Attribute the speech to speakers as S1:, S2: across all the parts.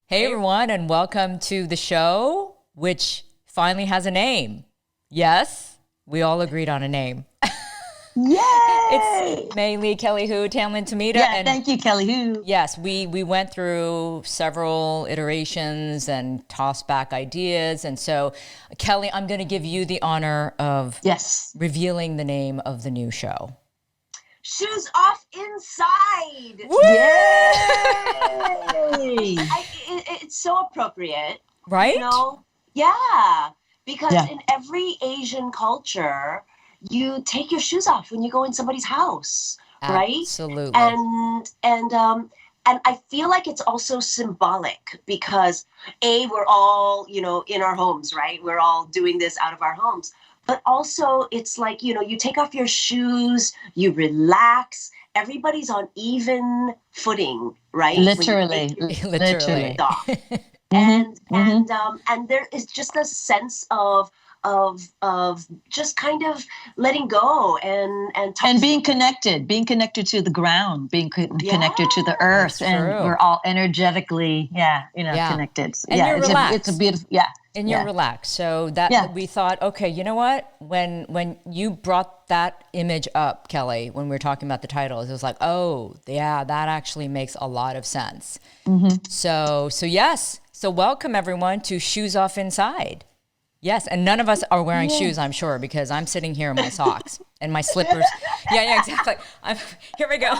S1: Hey everyone, and welcome to the show, which finally has a name. Yes, we all agreed on a name.
S2: Yay!
S1: It's May Lee, Kelly Hu, Tamlyn Tomita.
S2: Yeah, and thank you, Kelly Hu.
S1: Yes, we went through several iterations and tossed back ideas. And so, Kelly, I'm going to give you the honor of revealing the name of the new show.
S3: Shoes Off Inside.
S1: Woo!
S2: Yay!
S3: It's so appropriate.
S1: Right?
S3: You know? Yeah. Because in every Asian culture, you take your shoes off when you go in somebody's house, right?
S1: Absolutely.
S3: And I feel like it's also symbolic because we're all, in our homes, right? We're all doing this out of our homes. But also it's like, you take off your shoes, you relax, everybody's on even footing, right?
S2: Literally.
S3: And there is just a sense of just kind of letting go and
S2: being connected to the ground, being connected to the earth, and we're all energetically, connected.
S1: And you're relaxed.
S2: It's a beautiful,
S1: And you're relaxed. So that we thought, okay, you know what? When you brought that image up, Kelly, when we were talking about the titles, it was like, oh, yeah, that actually makes a lot of sense.
S2: Mm-hmm.
S1: So yes. So welcome everyone to Shoes Off Inside. Yes, and none of us are wearing shoes, I'm sure, because I'm sitting here in my socks and my slippers. Yeah, exactly. Here we go.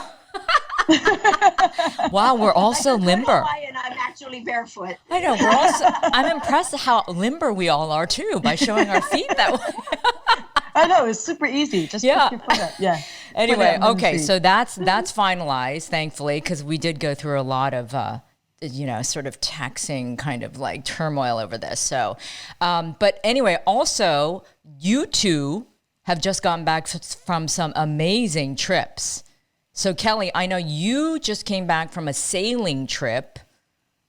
S1: Wow, we're all so limber.
S3: And I'm actually barefoot.
S1: I know. I'm impressed at how limber we all are too by showing our feet that way.
S2: I know, it's super easy. Just put your foot up. Yeah.
S1: Anyway, okay, so that's finalized, thankfully, because we did go through a lot of sort of taxing kind of like turmoil over this. So, but anyway, also you two have just gotten back from some amazing trips. So Kelly, I know you just came back from a sailing trip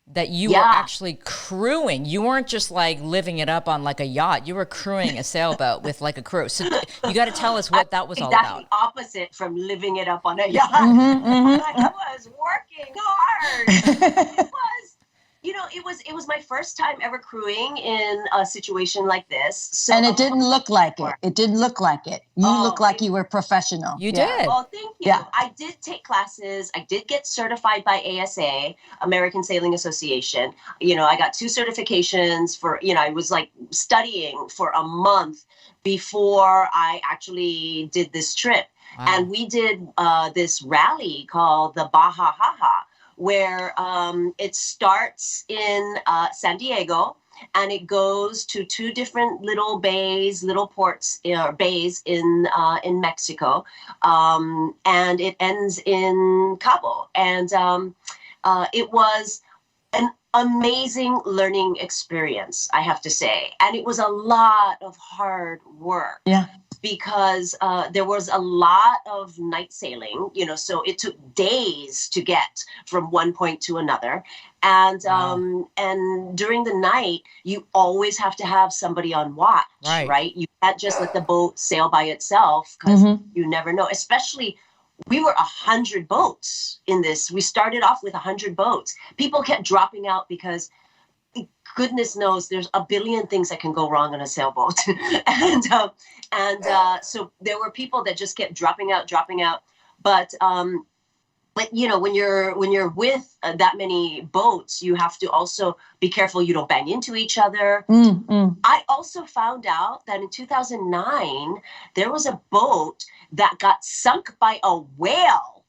S1: that you were actually crewing. You weren't just like living it up on like a yacht. You were crewing a sailboat with like a crew. So you got to tell us what that was all about.
S3: Exactly opposite from living it up on a yacht. I was working hard. It was my first time ever crewing in a situation like this. So,
S2: and it didn't look like it. It didn't look like it. You look like you were professional.
S1: You did.
S3: Well, thank you. Yeah. I did take classes. I did get certified by ASA, American Sailing Association. I got 2 certifications for, I was like studying for a month before I actually did this trip. Wow. And we did this rally called the Baja Haha, where it starts in San Diego and it goes to 2 different little ports or bays in Mexico, and it ends in Cabo. And it was an amazing learning experience, I have to say, and it was a lot of hard work. Yeah. Because there was a lot of night sailing, so it took days to get from one point to another. And and during the night, you always have to have somebody on watch, right? You can't just let the boat sail by itself because you never know. Especially, we were 100 boats in this. We started off with 100 boats. People kept dropping out because goodness knows there's a billion things that can go wrong on a sailboat. and so there were people that just kept dropping out. But when you're with that many boats, you have to also be careful you don't bang into each other. I also found out that in 2009, there was a boat that got sunk by a whale.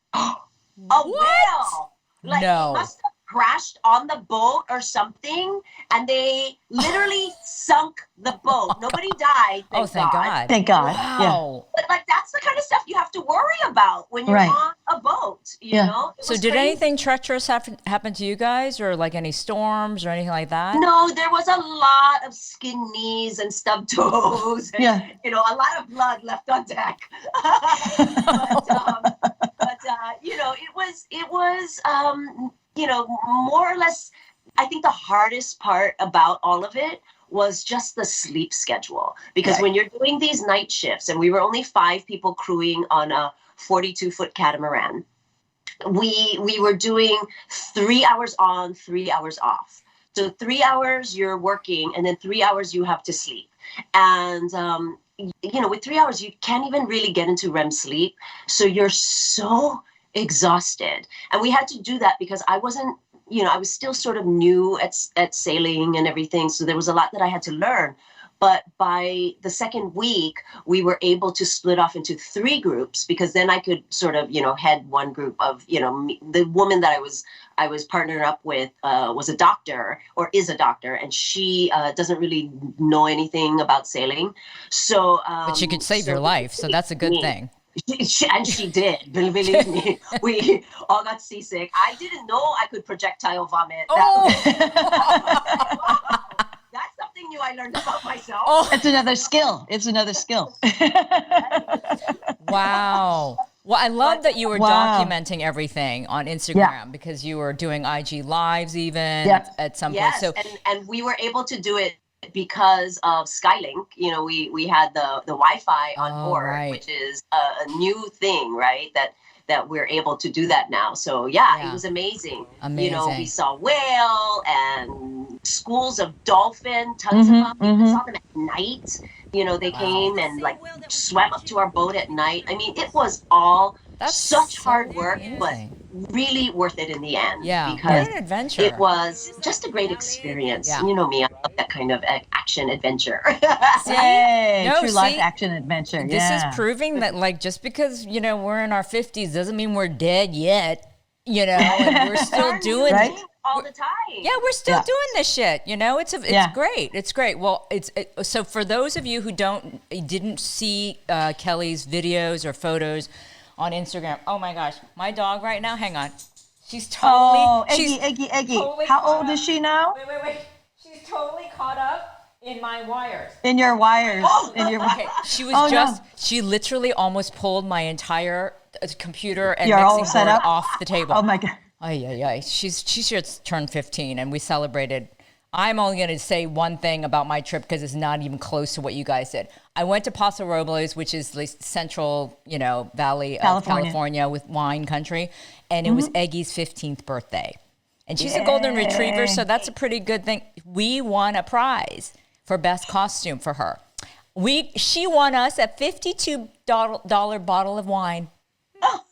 S3: Whale! Like, it must have crashed on the boat or something, and they literally sunk the boat. Nobody died.
S1: Thank God.
S2: Thank God.
S1: Wow.
S3: Yeah. But that's the kind of stuff you have to worry about when you're on a boat, you know?
S1: So did anything treacherous happen to you guys, or like any storms or anything like that?
S3: No, there was a lot of skinned knees and stubbed toes. And, a lot of blood left on deck. It was more or less, I think the hardest part about all of it was just the sleep schedule. Because when you're doing these night shifts, and we were only 5 people crewing on a 42-foot catamaran, we were doing 3 hours on, 3 hours off. So 3 hours you're working, and then 3 hours you have to sleep. And with 3 hours you can't even really get into REM sleep, so you're so exhausted. And we had to do that because I wasn't, I was still sort of new at sailing and everything, so there was a lot that I had to learn. But by the second week, we were able to split off into 3 groups, because then I could sort of, head one group of, the woman that I was partnered up with was a doctor, or is a doctor, and she doesn't really know anything about sailing. So,
S1: but she could save your life, so that's a good thing.
S3: And she did, believe me. We all got seasick. I didn't know I could projectile vomit. That's something new I learned about myself.
S2: It's another skill.
S1: Wow. Well, I love that you were documenting everything on Instagram, because you were doing IG lives even at some point. So,
S3: and we were able to do it because of Skylink. We had the Wi-Fi on board, which is a new thing, right? That we're able to do that now. So it was amazing. We saw whale and schools of dolphin, tons of them. We saw them at night. They came and swam up to our boat at night. I mean, it was all such hard work, but really worth it in the end.
S1: Yeah,
S3: because
S1: what an adventure.
S3: It was just a great experience.
S1: Yeah.
S3: You know me, I love that kind of action adventure.
S2: True life action adventure.
S1: This is proving that just because, we're in our 50s doesn't mean we're dead yet, and we're still doing
S3: it all the time.
S1: Yeah, we're still doing this shit. It's great. It's great. Well, so for those of you who didn't see Kelly's videos or photos on Instagram. Oh my gosh, my dog right now. Hang on, she's totally.
S2: Oh, Eggy.
S1: Totally
S2: how old is she now?
S1: Wait. She's totally caught up in my wires.
S2: In your wires.
S1: Okay. She was She literally almost pulled my entire computer and mixing board off the table.
S2: Oh my god.
S1: Ay. She's just turned 15, and we celebrated. I'm only going to say one thing about my trip, because it's not even close to what you guys did. I went to Paso Robles, which is the central, valley of California with wine country, and it was Eggy's 15th birthday. And she's a golden retriever, so that's a pretty good thing. We won a prize for best costume for her. She won us a $52 bottle of wine.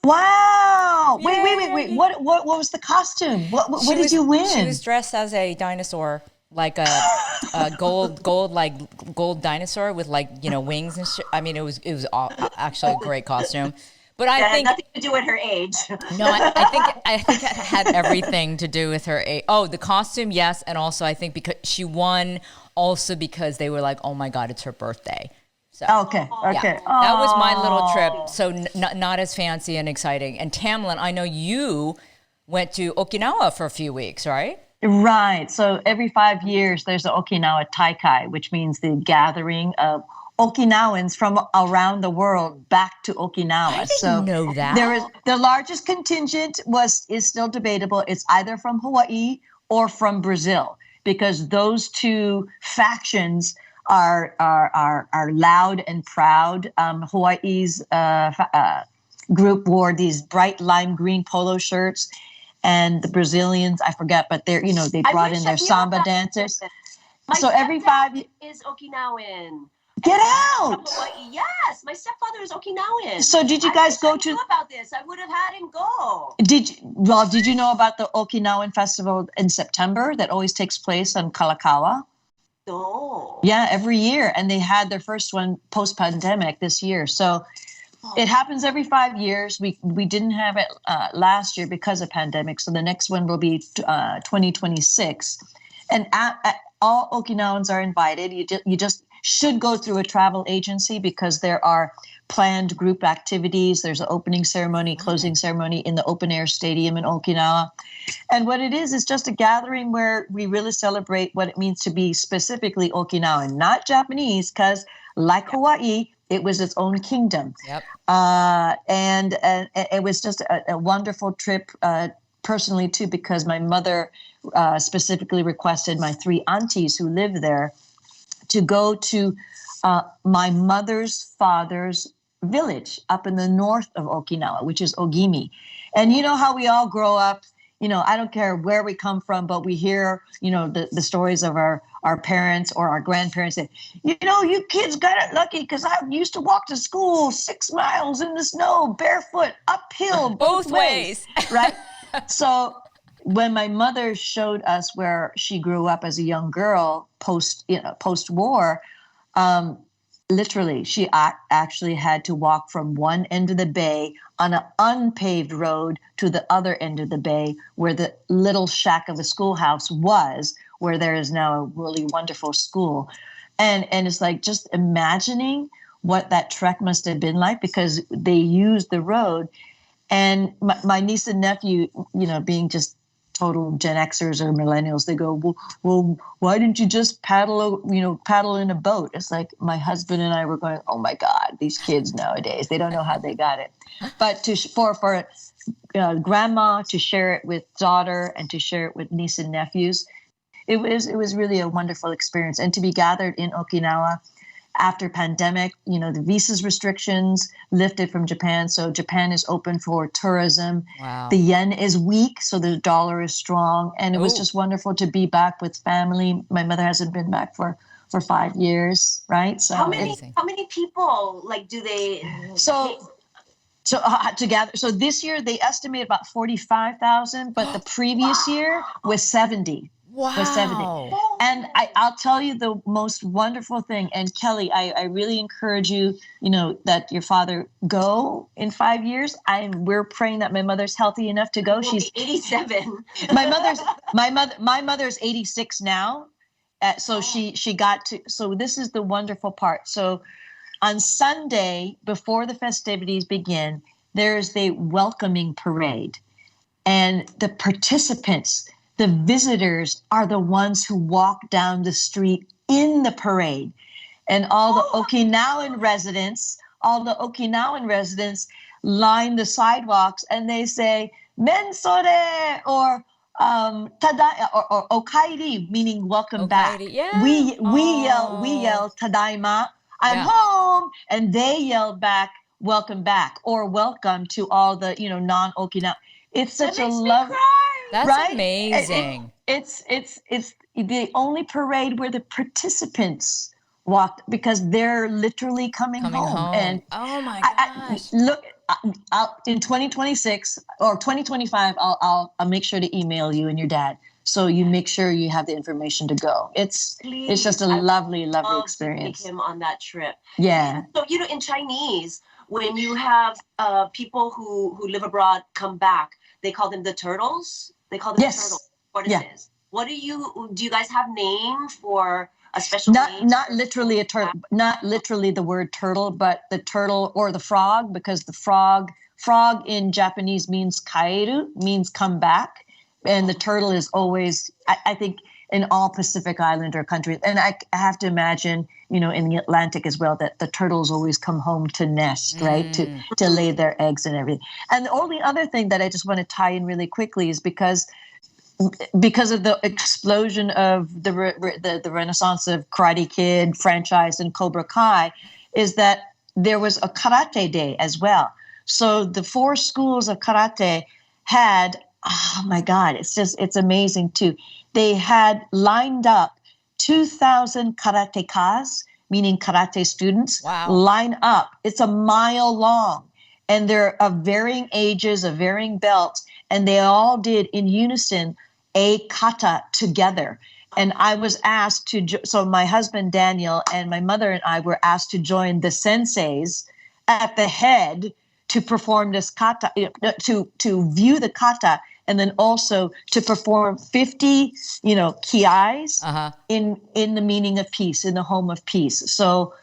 S2: Wow! Yay. Wait! What was the costume? What did you win?
S1: She was dressed as a dinosaur, like a gold dinosaur with wings and shit. I mean, it was actually a great costume. But I think
S3: nothing to do with her age.
S1: No, I think it had everything to do with her age. Oh, the costume, yes, and also I think because she won, also because they were like, oh my God, it's her birthday. So,
S2: okay.
S1: Yeah, that was my little trip. So not as fancy and exciting. And Tamlyn, I know you went to Okinawa for a few weeks, right?
S2: Right. So every 5 years, there's the Okinawa Taikai, which means the gathering of Okinawans from around the world back to Okinawa.
S1: I didn't know that.
S2: There is the largest contingent is still debatable. It's either from Hawaii or from Brazil, because those two factions are loud and proud. Hawaii's group wore these bright lime green polo shirts, and the Brazilians, I forget, but they brought in their samba dancers. So every 5 years
S3: is Okinawan.
S2: Get out!
S3: Yes, my stepfather is Okinawan.
S2: So did you guys go to?
S3: I knew about this. I would have had him go.
S2: Did you know about the Okinawan festival in September that always takes place on Kalakaua?
S3: No.
S2: Yeah, every year, and they had their first one post-pandemic this year. So it happens every 5 years. We didn't have it last year because of pandemic. So the next one will be 2026, and all Okinawans are invited. You just should go through a travel agency, because there are planned group activities. There's an opening ceremony, closing ceremony in the open air stadium in Okinawa. And what it is just a gathering where we really celebrate what it means to be specifically Okinawan, not Japanese, because like Hawaii, it was its own kingdom.
S1: Yep.
S2: And it was just a wonderful trip, personally too, because my mother specifically requested my 3 aunties who live there to go to my mother's father's village up in the north of Okinawa, which is Ogimi. And you know how we all grow up, I don't care where we come from, but we hear, the stories of our parents or our grandparents say, you kids got it lucky because I used to walk to school 6 miles in the snow, barefoot, uphill, both ways. Right? So when my mother showed us where she grew up as a young girl post-war, literally, she actually had to walk from one end of the bay on an unpaved road to the other end of the bay where the little shack of a schoolhouse was, where there is now a really wonderful school. And it's like just imagining what that trek must have been like because they used the road. And my niece and nephew, being just total Gen Xers or millennials, they go, well, why didn't you just paddle in a boat? It's like my husband and I were going, oh my God, these kids nowadays, they don't know how they got it. But for grandma to share it with daughter and to share it with niece and nephews, it was really a wonderful experience. And to be gathered in Okinawa after pandemic, the visas restrictions lifted from Japan. So Japan is open for tourism.
S1: Wow.
S2: The yen is weak, so the dollar is strong. And it was just wonderful to be back with family. My mother hasn't been back for 5 years, right? So
S3: how many people do they?
S2: Together. So this year they estimate about 45,000, but the previous year was 70.
S1: Wow.
S2: Was 70. And I'll tell you the most wonderful thing. And Kelly, I really encourage you, that your father go in 5 years. We're praying that my mother's healthy enough to go.
S3: She's 87.
S2: my mother's 86 now. So she got to. So this is the wonderful part. So on Sunday, before the festivities begin, there's the welcoming parade, and the participants. The visitors are the ones who walk down the street in the parade. And all the Okinawan residents line the sidewalks and they say, Mensore, or tada, or okairi, meaning welcome back.
S1: Yeah.
S2: We yell tadaima, I'm home. And they yell back, welcome back, or welcome to all the, non-Okinawa. It's such a love.
S1: That's
S2: right?
S1: amazing.
S2: It's the only parade where the participants walk because they're literally coming home. And
S1: oh my gosh!
S2: Look, in 2026 or 2025, I'll make sure to email you and your dad so you make sure you have the information to go. It's just a lovely experience.
S3: Take him on that trip.
S2: Yeah.
S3: So in Chinese, when you have people who live abroad come back, they call them the turtles. They call them the turtles. What is this? What do you guys have name for a special name?
S2: Not literally a turtle, not literally the word turtle, but the turtle or the frog, because the frog in Japanese means kaeru, means come back. And the turtle is always, I think, in all Pacific Islander countries. And I have to imagine, in the Atlantic as well, that the turtles always come home to nest, right? To lay their eggs and everything. And the only other thing that I just want to tie in really quickly is because of the explosion of the renaissance of Karate Kid franchise and Cobra Kai, is that there was a karate day as well. So the 4 schools of karate had, oh my God, it's amazing too. They had lined up 2,000 karatekas, meaning karate students, line up. It's a mile long, and they're of varying ages, of varying belts, and they all did in unison a kata together. And I was asked so my husband Daniel and my mother and I were asked to join the senseis at the head to perform this kata, to view the kata, and then also to perform 50, kiais in the meaning of peace, in the home of peace. So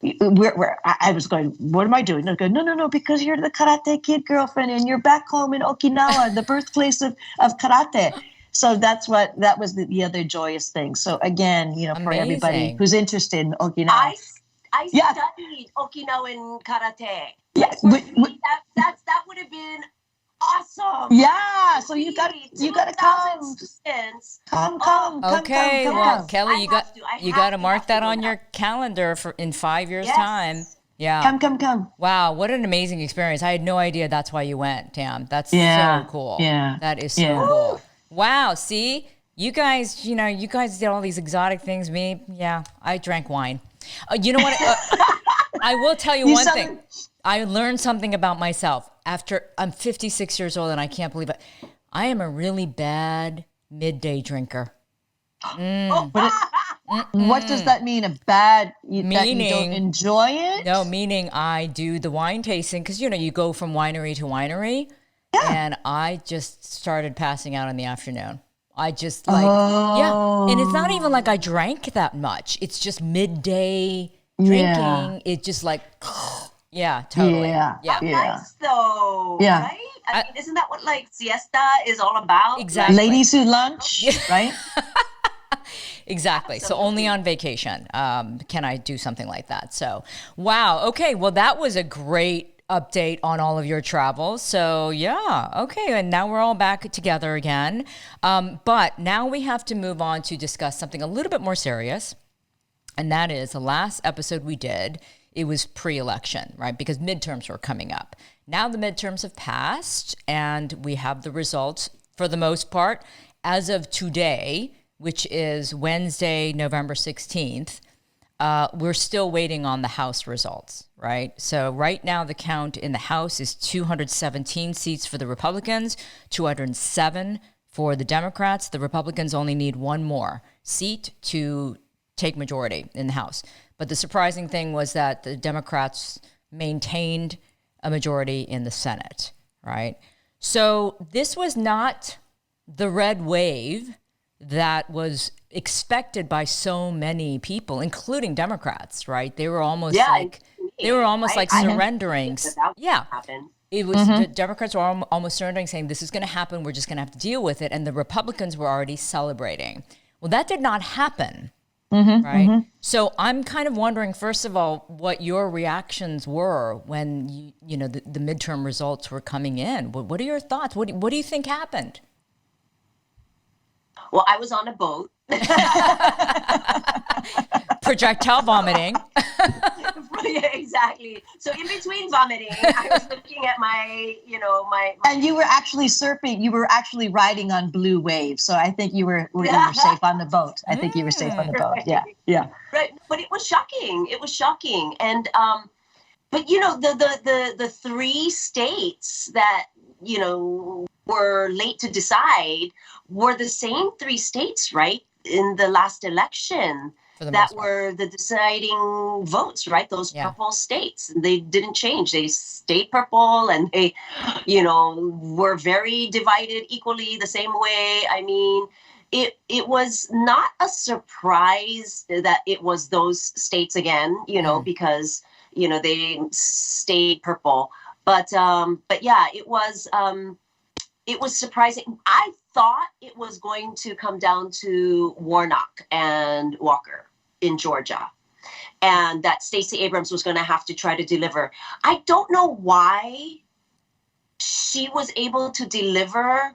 S2: I was going, what am I doing? I go, no, because you're the Karate Kid girlfriend and you're back home in Okinawa, the birthplace of karate. So that was the other joyous thing. So again, for everybody who's interested in Okinawa.
S3: I studied Okinawan karate.
S2: Yeah,
S3: that would have been awesome.
S2: Yeah, so you gotta come. Come.
S1: Okay, well, Kelly, you got to mark that on your calendar in 5 years' time. Yeah.
S2: Come.
S1: Wow, what an amazing experience. I had no idea that's why you went, Tam. That's
S2: Yeah.
S1: so cool.
S2: Yeah.
S1: That is so
S2: Yeah.
S1: cool. Wow, see? You guys did all these exotic things. Me, yeah, I drank wine. You know what? I will tell you one thing. I learned something about myself. I'm 56 years old and I can't believe it. I am a really bad midday drinker.
S2: What does that mean? That you don't enjoy it?
S1: No, meaning I do the wine tasting because, you go from winery to winery. Yeah. And I just started passing out in the afternoon. I just yeah. And it's not even like I drank that much. It's just midday drinking. Yeah. It just like, yeah, totally.
S2: Yeah.
S3: Nice though,
S2: yeah.
S3: Right? I mean, isn't that what like siesta is all about?
S1: Exactly.
S2: Ladies who lunch, right?
S1: Exactly. Absolutely. So only on vacation can I do something like that. So, wow. Okay. Well, that was a great update on all of your travels. So yeah. Okay. And now we're all back together again. But now we have to move on to discuss something a little bit more serious. And that is the last episode we did. It was pre-election, right? Because midterms were coming up. Now the midterms have passed and we have the results for the most part. As of today, which is Wednesday, November 16th, we're still waiting on the House results, right? So right now the count in the House is 217 seats for the Republicans, 207 for the Democrats. The Republicans only need one more seat to take majority in the House. But the surprising thing was that the Democrats maintained a majority in the Senate, right? So this was not the red wave that was expected by so many people, including Democrats, right? They were almost surrendering. Yeah. It was the Democrats were almost surrendering, saying this is going to happen. We're just going to have to deal with it. And the Republicans were already celebrating. Well, that did not happen. Right. So I'm kind of wondering, first of all, what your reactions were when the midterm results were coming in. What are your thoughts? What do you think happened?
S3: Well, I was on a boat.
S1: Projectile vomiting.
S3: Yeah, exactly. So in between vomiting, I was looking at my.
S2: And you were actually surfing. You were actually riding on blue waves. So I think you were safe on the boat. I think you were safe on the boat.
S3: Right.
S2: Yeah.
S3: Right, but it was shocking. And but the three states that were late to decide were the same three states, right, in the last election that were the deciding votes, right? Those purple states. They didn't change. They stayed purple and they, were very divided equally the same way. I mean, it was not a surprise that it was those states again, because, they stayed purple. But yeah, it was surprising. I thought it was going to come down to Warnock and Walker in Georgia, and that Stacey Abrams was going to have to try to deliver. I don't know why she was able to deliver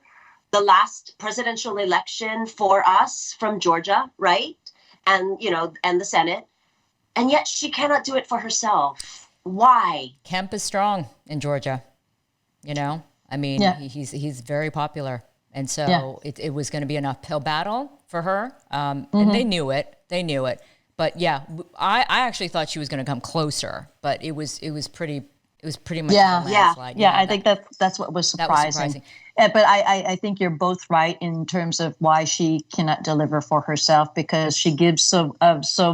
S3: the last presidential election for us from Georgia, right? And, and the Senate, and yet she cannot do it for herself. Why?
S1: Kemp is strong in Georgia, I mean, he's very popular. And so it was going to be an uphill battle for her. And they knew it. But yeah, I actually thought she was going to come closer, but it was pretty much a landslide.
S2: Yeah, I think that's what was surprising. But I think you're both right in terms of why she cannot deliver for herself, because she gives so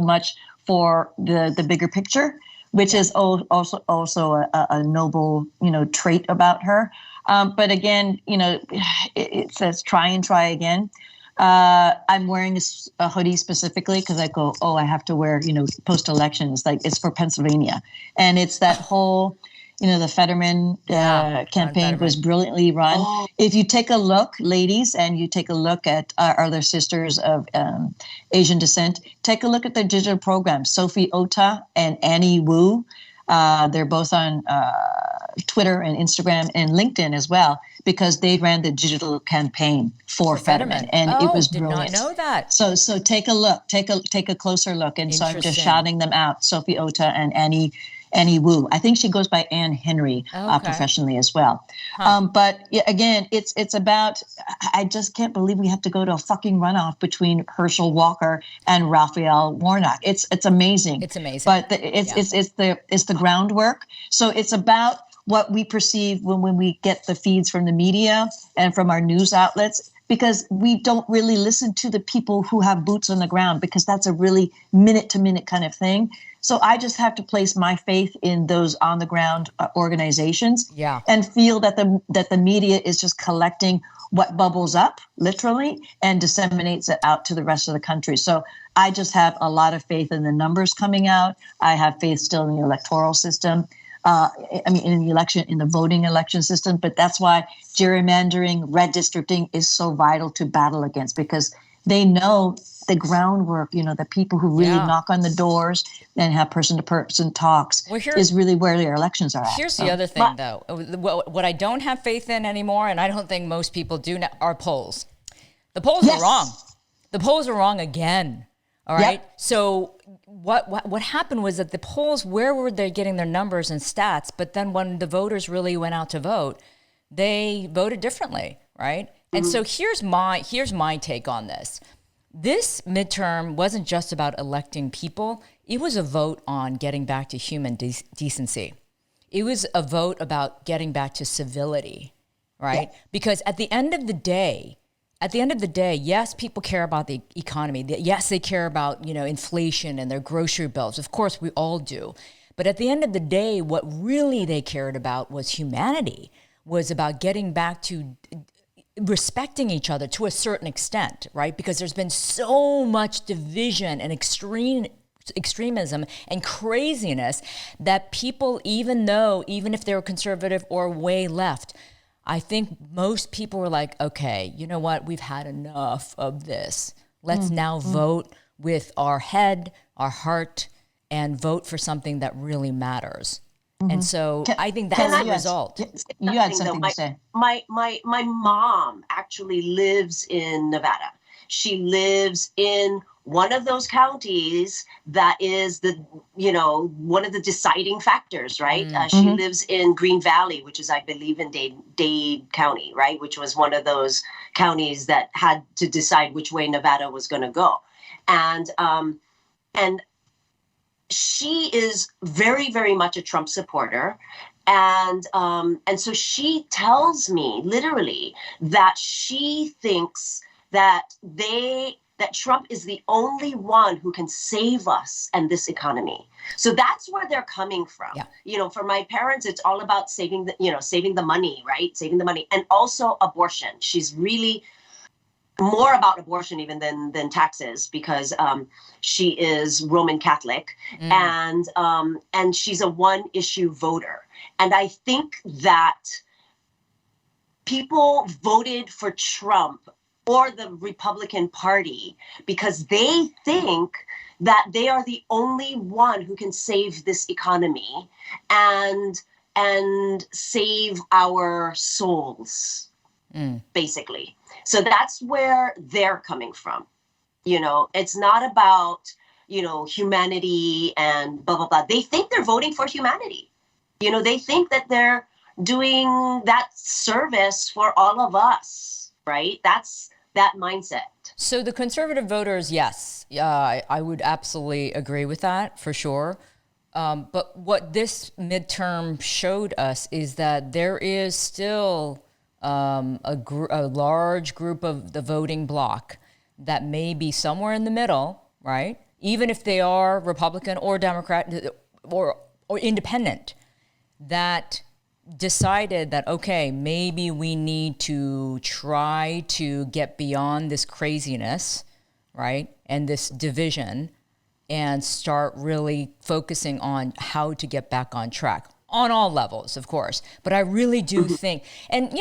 S2: much for the bigger picture, which is also a noble, trait about her. But again, it says try and try again. I'm wearing a hoodie specifically because I go, I have to wear, post-elections, like it's for Pennsylvania. And it's that whole, the Fetterman campaign was brilliantly run. Oh. If you take a look, ladies, and you take a look at our other sisters of Asian descent, take a look at their digital programs. Sophie Ota and Annie Wu. They're both on Twitter and Instagram and LinkedIn as well, because they ran the digital campaign for Fetterman, and it was brilliant.
S1: Did not know that.
S2: So take a look, take a closer look, and so I'm just shouting them out: Sophie Ota and Annie Annie Wu. I think she goes by Anne Henry professionally as well. But again, it's about, I just can't believe we have to go to a fucking runoff between Herschel Walker and Raphael Warnock. It's amazing.
S1: It's amazing.
S2: But it's the groundwork. So it's about what we perceive when we get the feeds from the media and from our news outlets, because we don't really listen to the people who have boots on the ground, because that's a really minute to minute kind of thing. So I just have to place my faith in those on the ground organizations and feel that the media is just collecting what bubbles up literally and disseminates it out to the rest of the country. So I just have a lot of faith in the numbers coming out. I have faith still in the electoral system. In the voting election system. But that's why gerrymandering, redistricting is so vital to battle against, because they know the groundwork, the people who really knock on the doors and have person-to-person talks is really where their elections are at.
S1: Here's the other thing, though. What I don't have faith in anymore, and I don't think most people do now, are polls. The polls are wrong. The polls are wrong again. All right. Yep. So what happened was that the polls, where were they getting their numbers and stats? But then when the voters really went out to vote, they voted differently, right? Mm-hmm. And so here's my take on this. This midterm wasn't just about electing people. It was a vote on getting back to human decency. It was a vote about getting back to civility, right? Yeah. Because at the end of the day, yes, people care about the economy. Yes, they care about, inflation and their grocery bills. Of course, we all do. But at the end of the day, what really they cared about was humanity, was about getting back to respecting each other to a certain extent, right? Because there's been so much division and extremism and craziness that people, even if they were conservative or way left, I think most people were like, okay, you know what? We've had enough of this. Let's now vote with our head, our heart, and vote for something that really matters. Mm-hmm. And so I think that's the result.
S2: You had something to say.
S3: My mom actually lives in Nevada. She lives in one of those counties that is one of the deciding factors, right? She lives in Green Valley, which is, I believe, in Dade County, right? Which was one of those counties that had to decide which way Nevada was going to go. And she is very, very much a Trump supporter. And so she tells me literally that she thinks that Trump is the only one who can save us and this economy. So that's where they're coming from. Yeah. For my parents, it's all about saving the money, right? Saving the money, and also abortion. She's really more about abortion even than taxes, because she is Roman Catholic and she's a one issue voter. And I think that people voted for Trump or the Republican Party because they think that they are the only one who can save this economy and save our souls, basically. So that's where they're coming from. It's not about, humanity and blah, blah, blah. They think they're voting for humanity. They think that they're doing that service for all of us, right? That's that mindset.
S1: So the conservative voters, yes, I would absolutely agree with that for sure. But what this midterm showed us is that there is still a large group of the voting bloc that may be somewhere in the middle, right? Even if they are Republican or Democrat or independent, that decided that, okay, maybe we need to try to get beyond this craziness, right? And this division, and start really focusing on how to get back on track on all levels, of course. But I really do think, and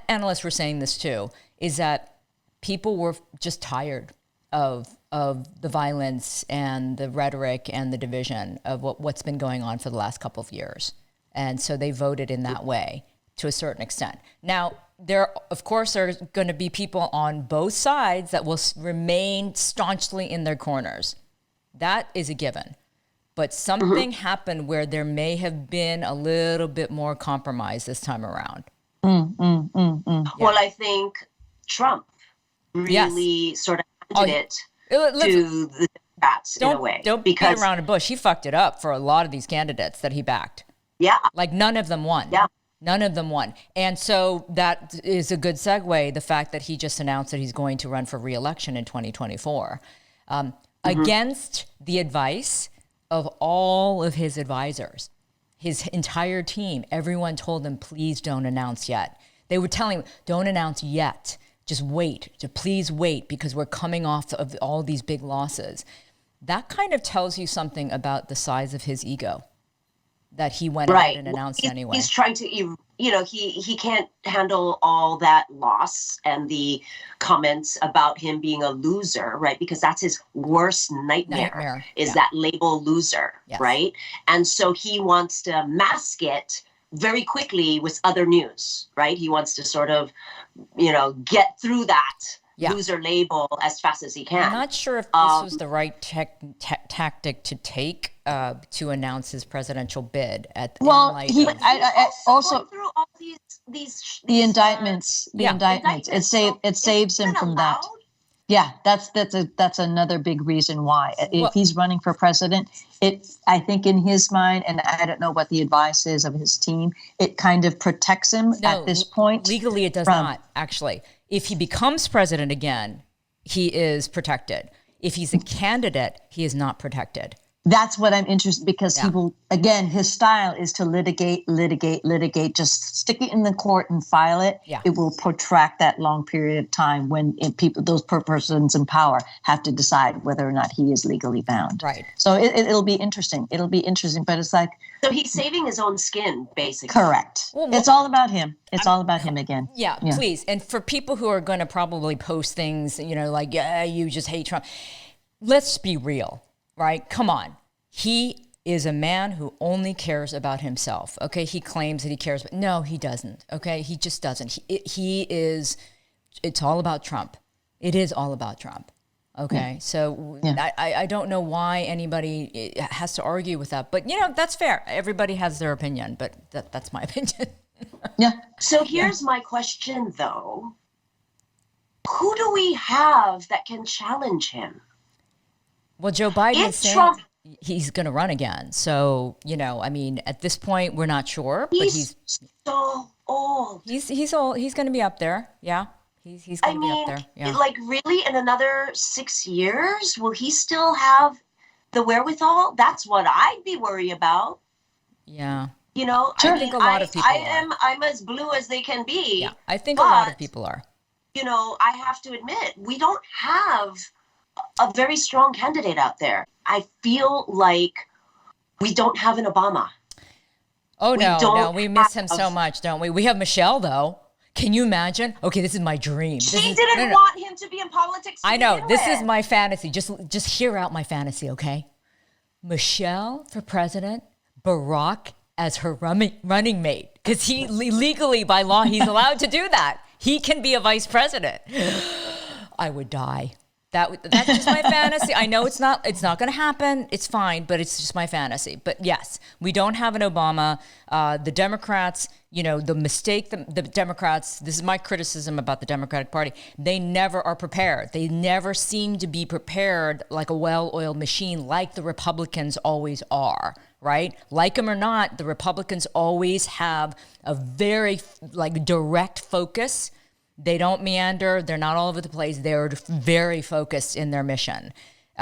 S1: analysts were saying this too, is that people were just tired of the violence and the rhetoric and the division of what's been going on for the last couple of years. And so they voted in that way to a certain extent. Now, there, of course, are going to be people on both sides that will remain staunchly in their corners. That is a given. But something happened where there may have been a little bit more compromise this time around.
S3: Yeah. Well, I think Trump really sort of handed it to the Democrats in a way.
S1: Don't beat around the bush. He fucked it up for a lot of these candidates that he backed.
S3: Yeah.
S1: Like none of them won.
S3: Yeah.
S1: None of them won. And so that is a good segue, the fact that he just announced that he's going to run for re-election in 2024 against the advice of all of his advisors, his entire team. Everyone told him, please don't announce yet. They were telling him, don't announce yet. Just wait. Please wait, because we're coming off of all these big losses. That kind of tells you something about the size of his ego, that he went ahead and announced anyway. He's
S3: trying to, he can't handle all that loss and the comments about him being a loser, right? Because that's his worst nightmare. Is that label loser, right? And so he wants to mask it very quickly with other news, right? He wants to sort of, get through that loser label as fast as he can.
S1: I'm not sure if this was the right tactic to take to announce his presidential bid at the
S2: I also
S3: through all these
S2: the indictments. It saves him from that. Yeah, that's another big reason why. If he's running for president, I think in his mind, and I don't know what the advice is of his team, it kind of protects him at this point.
S1: Legally, it does not, actually. If he becomes president again, he is protected. If he's a candidate, he is not protected.
S2: That's what I'm interested, because he will, again, his style is to litigate, just stick it in the court and file it. Yeah. It will protract that long period of time when those persons in power have to decide whether or not he is legally bound.
S1: Right.
S2: So it'll be interesting. It'll be interesting, but it's like.
S3: So he's saving his own skin, basically.
S2: Correct. Well, it's all about him. It's all about him again.
S1: Yeah, please. And for people who are going to probably post things, like, you just hate Trump. Let's be real. Right? Come on. He is a man who only cares about himself. Okay? He claims that he cares, but no, he doesn't. Okay? He just doesn't. It's all about Trump. It is all about Trump. Okay? So I don't know why anybody has to argue with that. But, that's fair. Everybody has their opinion, but that's my opinion.
S2: Yeah.
S3: So here's my question, though. Who do we have that can challenge him?
S1: Well, Joe Biden is saying he's going to run again. So, at this point, we're not sure. But he's
S3: so old.
S1: He's old. He's going to be up there. Yeah. He's going to be up there. Yeah.
S3: Like, really, in another 6 years, will he still have the wherewithal? That's what I'd be worried about.
S1: Yeah.
S3: I
S1: think a lot of people
S3: I'm as blue as they can be.
S1: Yeah, I think a lot of people are.
S3: I have to admit, we don't have a very strong candidate out there. I feel like we don't have an Obama.
S1: Oh, no, we miss him so much, don't we? We have Michelle, though. Can you imagine? Okay, this is my dream.
S3: She didn't want him to be in politics.
S1: I know. This is my fantasy. Just hear out my fantasy, okay? Michelle for president, Barack as her running mate. Because he legally, by law, he's allowed to do that. He can be a vice president. I would die. That's just my fantasy. I know it's not going to happen. It's fine, but it's just my fantasy. But yes, we don't have an Obama. The Democrats, the mistake, the Democrats, this is my criticism about the Democratic Party. They never are prepared. They never seem to be prepared like a well-oiled machine, like the Republicans always are, right? Like them or not, the Republicans always have a very direct focus. They don't meander. They're not all over the place. They're very focused in their mission.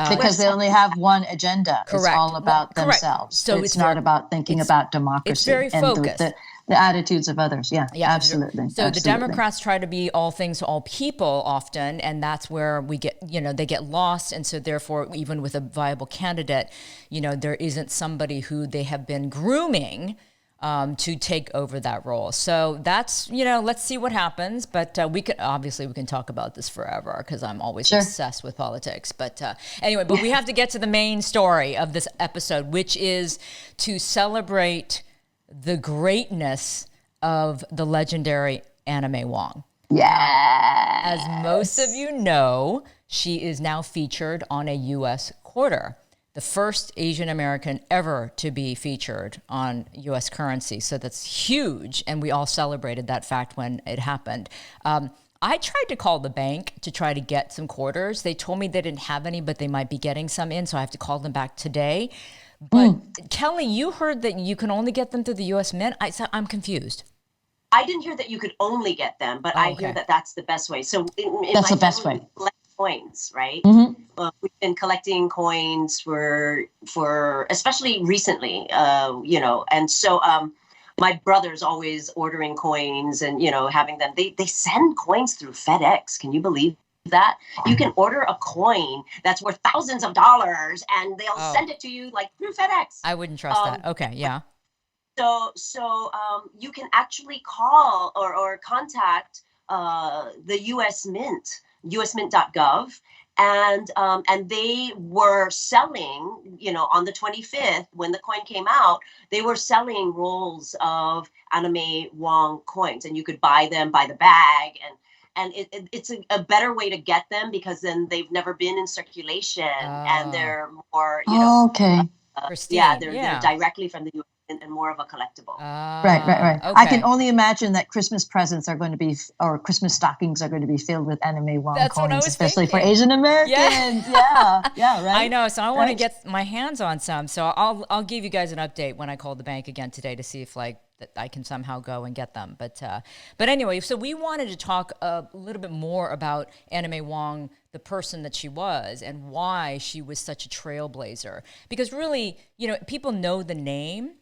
S2: Because they only have one agenda.
S1: Correct.
S2: It's all about themselves.
S1: So
S2: it's not about thinking about democracy.
S1: It's very focused.
S2: And the attitudes of others. Yeah, absolutely.
S1: So the Democrats try to be all things to all people often, and that's where we get, they get lost. And so therefore, even with a viable candidate, there isn't somebody who they have been grooming to take over that role. So that's, let's see what happens. But we can talk about this forever because I'm always obsessed with politics. But anyway, we have to get to the main story of this episode, which is to celebrate the greatness of the legendary Anna May Wong.
S2: Yeah.
S1: As most of you know, she is now featured on a U.S. quarter. the first Asian American ever to be featured on U.S. currency. So that's huge. And we all celebrated that fact when it happened. I tried to call the bank to try to get some quarters. They told me they didn't have any, but they might be getting some in. So I have to call them back today. But Kelly, you heard that you can only get them through the U.S. Mint. I'm confused.
S3: I didn't hear that you could only get them, but I hear that that's the best way. So
S2: that's the best way.
S3: Coins, right? We've been collecting coins for especially recently, and so my brother's always ordering coins and having them. They send coins through FedEx. Can you believe that? You can order a coin that's worth thousands of dollars and they'll send it to you like through FedEx.
S1: I wouldn't trust that. Okay, yeah.
S3: So you can actually call or contact the U.S. Mint, usmint.gov, and they were selling, on the 25th when the coin came out, they were selling rolls of Anna May Wong coins, and you could buy them by the bag, and it's a better way to get them because then they've never been in circulation and they're more, they're directly from the U.S. and more of a collectible.
S2: Right.
S1: Okay.
S2: I can only imagine that Christmas presents are going to be, or Christmas stockings are going to be filled with Anna May Wong coins, especially for Asian Americans. Yeah, right.
S1: I know. So I want to get my hands on some. So I'll give you guys an update when I call the bank again today to see if that I can somehow go and get them. But anyway, so we wanted to talk a little bit more about Anna May Wong, the person that she was and why she was such a trailblazer. Because really, people know the name,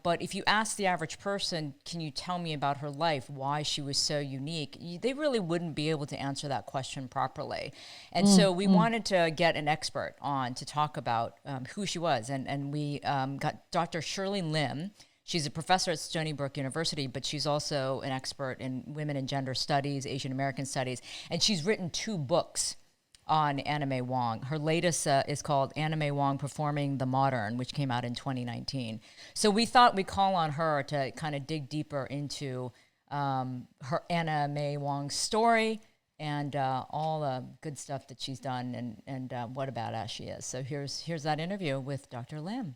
S1: but if you ask the average person, can you tell me about her life, why she was so unique, they really wouldn't be able to answer that question properly. And so we wanted to get an expert on to talk about who she was. And we got Dr. Shirley Lim. She's a professor at Stony Brook University, but she's also an expert in women and gender studies, Asian American studies, and she's written 2 books on Anna May Wong. Her latest is called Anna May Wong Performing the Modern, which came out in 2019. So we thought we'd call on her to kind of dig deeper into her Anna May Wong story and all the good stuff that she's done and what a badass she is. So here's that interview with Dr. Lim.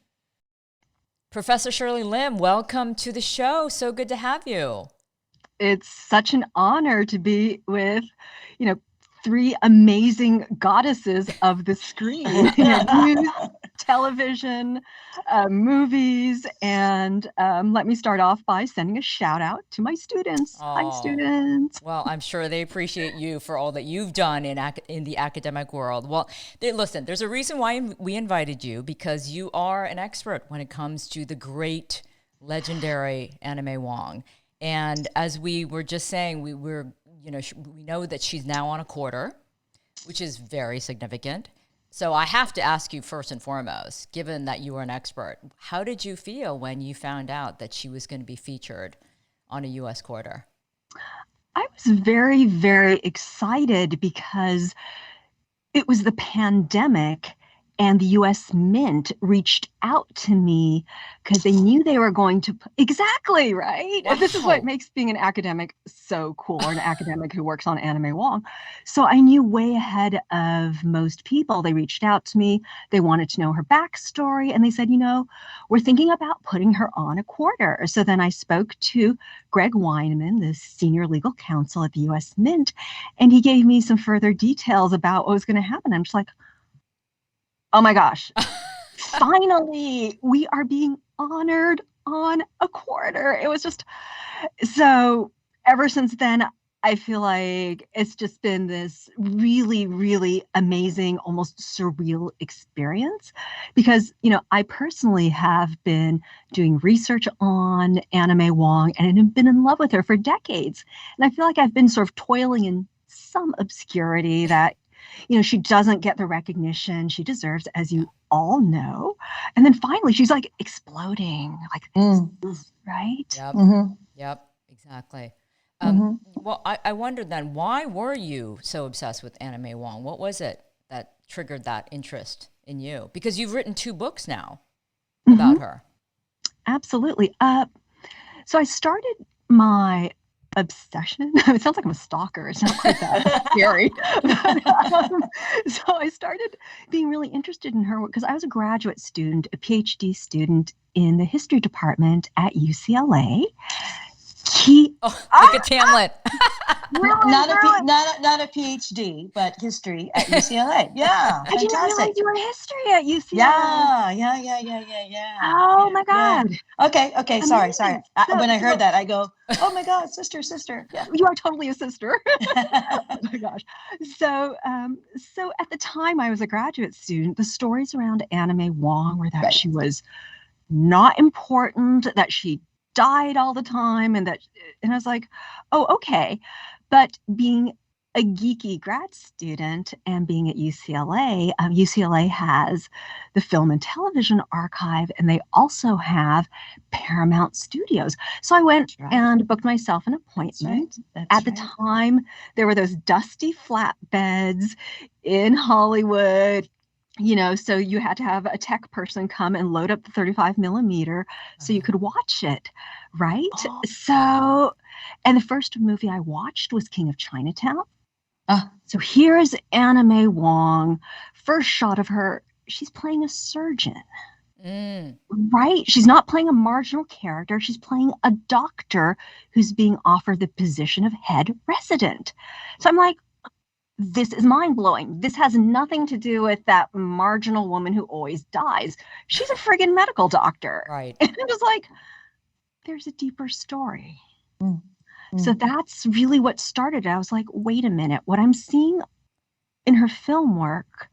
S1: Professor Shirley Lim, welcome to the show. So good to have you.
S4: It's such an honor to be with, 3 amazing goddesses of the screen, news, television, movies. And let me start off by sending a shout out to my students. Hi, students.
S1: Well, I'm sure they appreciate you for all that you've done in the academic world. Well, listen, there's a reason why we invited you, because you are an expert when it comes to the great, legendary Anna May Wong. And as we were just saying, we know that she's now on a quarter, which is very significant. So I have to ask you first and foremost, given that you are an expert, how did you feel when you found out that she was going to be featured on a U.S. quarter?
S4: I was very, very excited because it was the pandemic and the U.S. Mint reached out to me because they knew they were going to... Exactly, right?
S1: Wow.
S4: This is what makes being an academic so cool, or an academic who works on Anna May Wong. So I knew way ahead of most people. They reached out to me. They wanted to know her backstory. And they said, we're thinking about putting her on a quarter. So then I spoke to Greg Weinman, the senior legal counsel at the U.S. Mint, and he gave me some further details about what was going to happen. I'm just like, oh my gosh, finally, we are being honored on a quarter. It was just, so ever since then, I feel like it's just been this really, really amazing, almost surreal experience because, I personally have been doing research on Anna May Wong and have been in love with her for decades. And I feel like I've been sort of toiling in some obscurity that she doesn't get the recognition she deserves, as you all know. And then finally, she's like exploding like this, right?
S1: Yep.
S2: Mm-hmm.
S1: Yep, exactly. Well, I wondered then, why were you so obsessed with Anna May Wong? What was it that triggered that interest in you? Because you've written 2 books now about her.
S4: Absolutely. So I started my obsession. It sounds like I'm a stalker. It's not quite that scary. So I started being really interested in her because I was a graduate student, a PhD student in the history department at UCLA.
S1: Look at Tamlyn.
S2: Not a PhD, but history at UCLA. Yeah,
S4: I didn't realize you were history at UCLA.
S2: Yeah.
S4: Oh my God.
S2: Yeah. Okay. Sorry.
S4: So,
S2: When I heard that, I go, oh my God, sister. Yeah.
S4: You are totally a sister. Oh my gosh. So at the time I was a graduate student, the stories around Anna May Wong were that she was not important, that she died all the time, and I was like, oh, okay. But being a geeky grad student and being at UCLA, UCLA has the Film and Television Archive, and they also have Paramount Studios. So I went and booked myself an appointment. At the time, there were those dusty flatbeds in Hollywood. So you had to have a tech person come and load up the 35 millimeter so you could watch it, right? So, and the first movie I watched was King of Chinatown. So here's Anna May Wong. First shot of her, she's playing a surgeon, right? She's not playing a marginal character. She's playing a doctor who's being offered the position of head resident. So I'm like, this is mind-blowing. This has nothing to do with that marginal woman who always dies. She's a friggin' medical doctor.
S1: Right.
S4: And it was like, there's a deeper story. So that's really what started it. I was like, wait a minute. What I'm seeing in her film work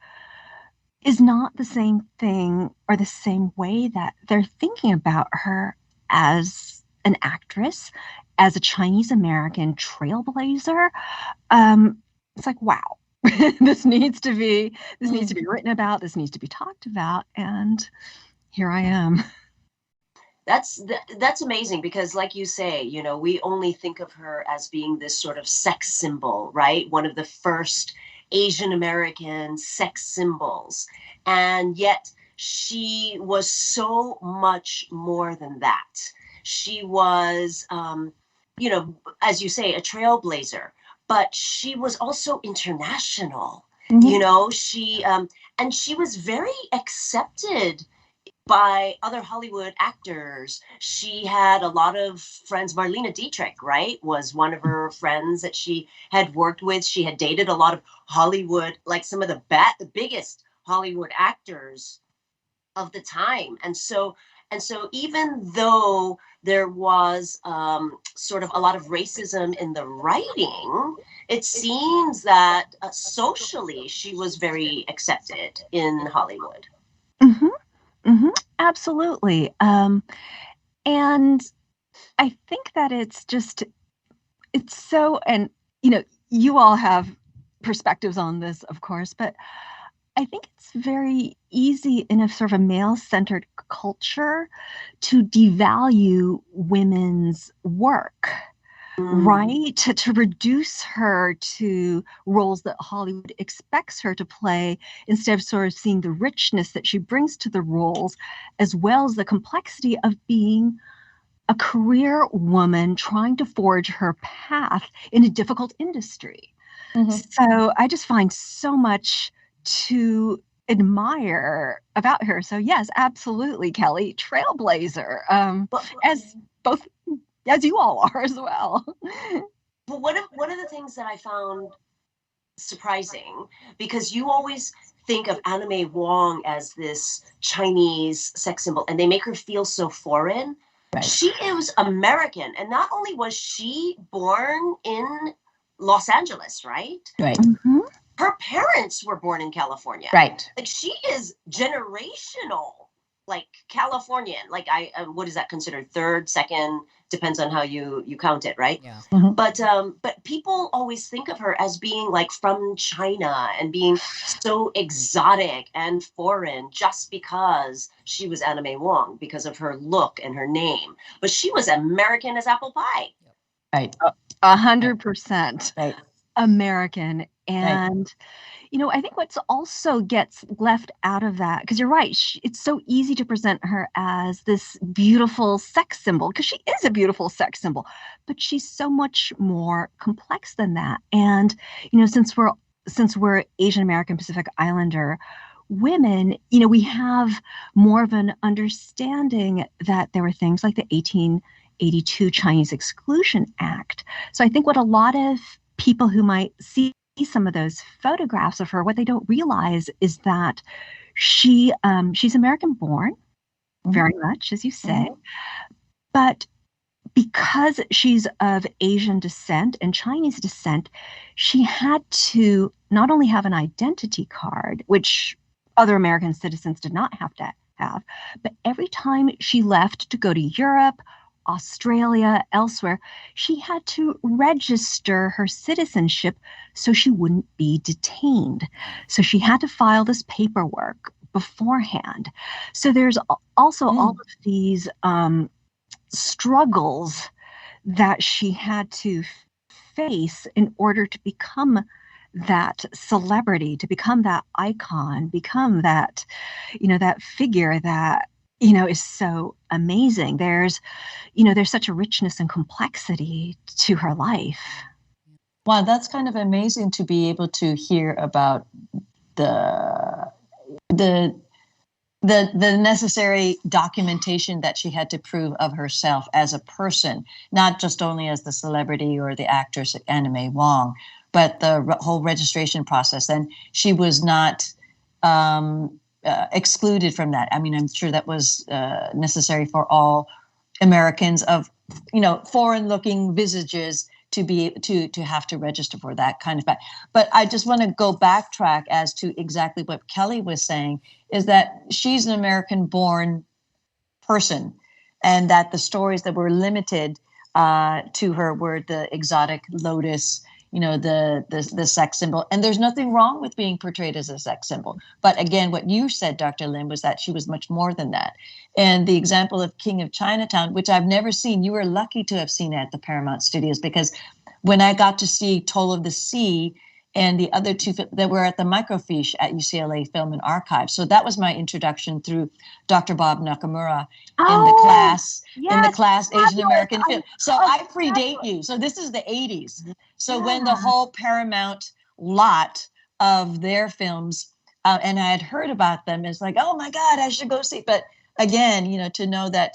S4: is not the same thing or the same way that they're thinking about her as an actress, as a Chinese American trailblazer. It's like, wow, this needs to be written about. This needs to be talked about. And here I am.
S3: That's amazing because, like you say, we only think of her as being this sort of sex symbol, right? One of the first Asian American sex symbols. And yet she was so much more than that. She was, as you say, a trailblazer. But she was also international, she and she was very accepted by other Hollywood actors. She had a lot of friends. Marlene Dietrich, right, was one of her friends that she had worked with. She had dated a lot of Hollywood, like some of the biggest Hollywood actors of the time. And so even though there was sort of a lot of racism in the writing, it seems that socially she was very accepted in Hollywood.
S4: Absolutely. And I think that it's so, and you all have perspectives on this, of course, but I think it's very easy in a sort of a male-centered culture to devalue women's work, right? To reduce her to roles that Hollywood expects her to play, instead of sort of seeing the richness that she brings to the roles, as well as the complexity of being a career woman trying to forge her path in a difficult industry. So I just find so much to admire about her. So yes, absolutely, Kelly, trailblazer, as you all are as well.
S3: But one of the things that I found surprising, because you always think of Anna May Wong as this Chinese sex symbol, and they make her feel so foreign. Right. She is American, and not only was she born in Los Angeles, right?
S2: Right.
S3: Her parents were born in California.
S2: Right.
S3: Like, she is generational, like Californian. Like, what is that considered? Third, second, depends on how you count it, right?
S1: Yeah.
S3: But people always think of her as being like from China and being so exotic and foreign just because she was Anna May Wong, because of her look and her name. But she was American as apple pie.
S2: Right.
S4: 100%
S2: right.
S4: American. And I think what's also gets left out of that, because you're right, it's so easy to present her as this beautiful sex symbol, because she is a beautiful sex symbol, but she's so much more complex than that. And, since we're Asian American Pacific Islander women, we have more of an understanding that there were things like the 1882 Chinese Exclusion Act. So I think what a lot of people who might see some of those photographs of her, what they don't realize is that she's American born, very much, as you say, but because she's of Asian descent and Chinese descent, she had to not only have an identity card, which other American citizens did not have to have, but every time she left to go to Europe, Australia, elsewhere, she had to register her citizenship so she wouldn't be detained. So she had to file this paperwork beforehand. So there's also all of these struggles that she had to face in order to become that celebrity, to become that icon, become that, that figure that, is so amazing. There's such a richness and complexity to her life.
S2: Wow, that's kind of amazing to be able to hear about the necessary documentation that she had to prove of herself as a person, not just only as the celebrity or the actress Anna May Wong, but the whole registration process. And she was not excluded from that. I mean, I'm sure that was necessary for all Americans of, foreign-looking visages to be to have to register for that kind of fact. But I just want to go backtrack as to exactly what Kelly was saying, is that she's an American-born person, and that the stories that were limited to her were the exotic lotus, the sex symbol. And there's nothing wrong with being portrayed as a sex symbol. But again, what you said, Dr. Lim, was that she was much more than that. And the example of King of Chinatown, which I've never seen, you were lucky to have seen it at the Paramount Studios, because when I got to see Toll of the Sea and the other two that were at the Microfiche at UCLA Film and Archive. So that was my introduction through Dr. Bob Nakamura in the class Asian American film. So I predate you. So this is the 80s. So when the whole Paramount lot of their films, and I had heard about them, it's like, oh my God, I should go see. But again, to know that,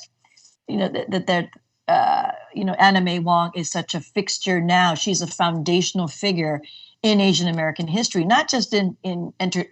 S2: Anna May Wong is such a fixture now. She's a foundational figure in Asian American history, not just in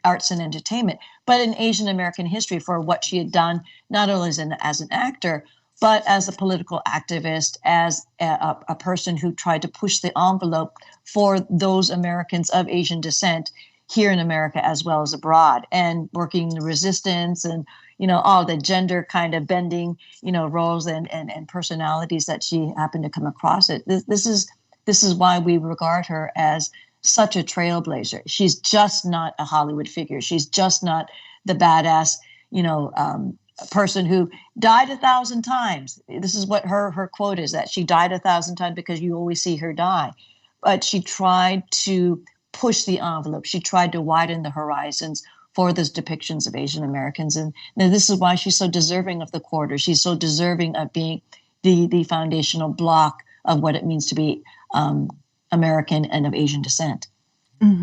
S2: arts and entertainment, but in Asian American history for what she had done, not only as an actor, but as a political activist, as a person who tried to push the envelope for those Americans of Asian descent here in America as well as abroad, and working the resistance and, all the gender kind of bending, roles and personalities that she happened to come across. This is why we regard her as such a trailblazer. She's just not a Hollywood figure. She's just not the badass, person who died 1,000 times. This is what her quote is, that she died 1,000 times because you always see her die. But she tried to push the envelope. She tried to widen the horizons for those depictions of Asian Americans. And this is why she's so deserving of the quarter. She's so deserving of being the foundational block of what it means to be American and of Asian descent.
S1: Dr.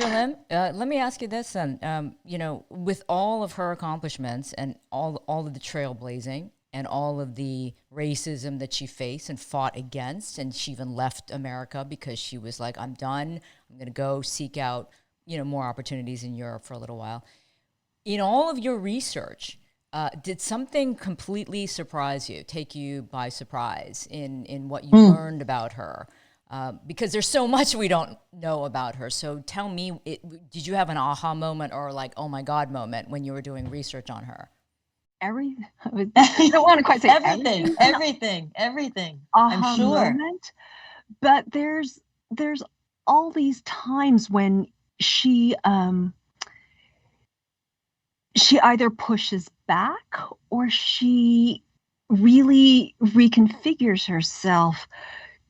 S1: Lim, let me ask you this then. With all of her accomplishments and all of the trailblazing and all of the racism that she faced and fought against, and she even left America because she was like, I'm done. I'm going to go seek out, more opportunities in Europe for a little while. In all of your research, did something completely surprise you, take you by surprise in what you learned about her? Because there's so much we don't know about her. So tell me, did you have an aha moment or like, oh my God moment when you were doing research on her?
S4: Everything. I don't want to quite say
S2: everything. I'm sure.
S4: Moment. But there's all these times when she either pushes back or she really reconfigures herself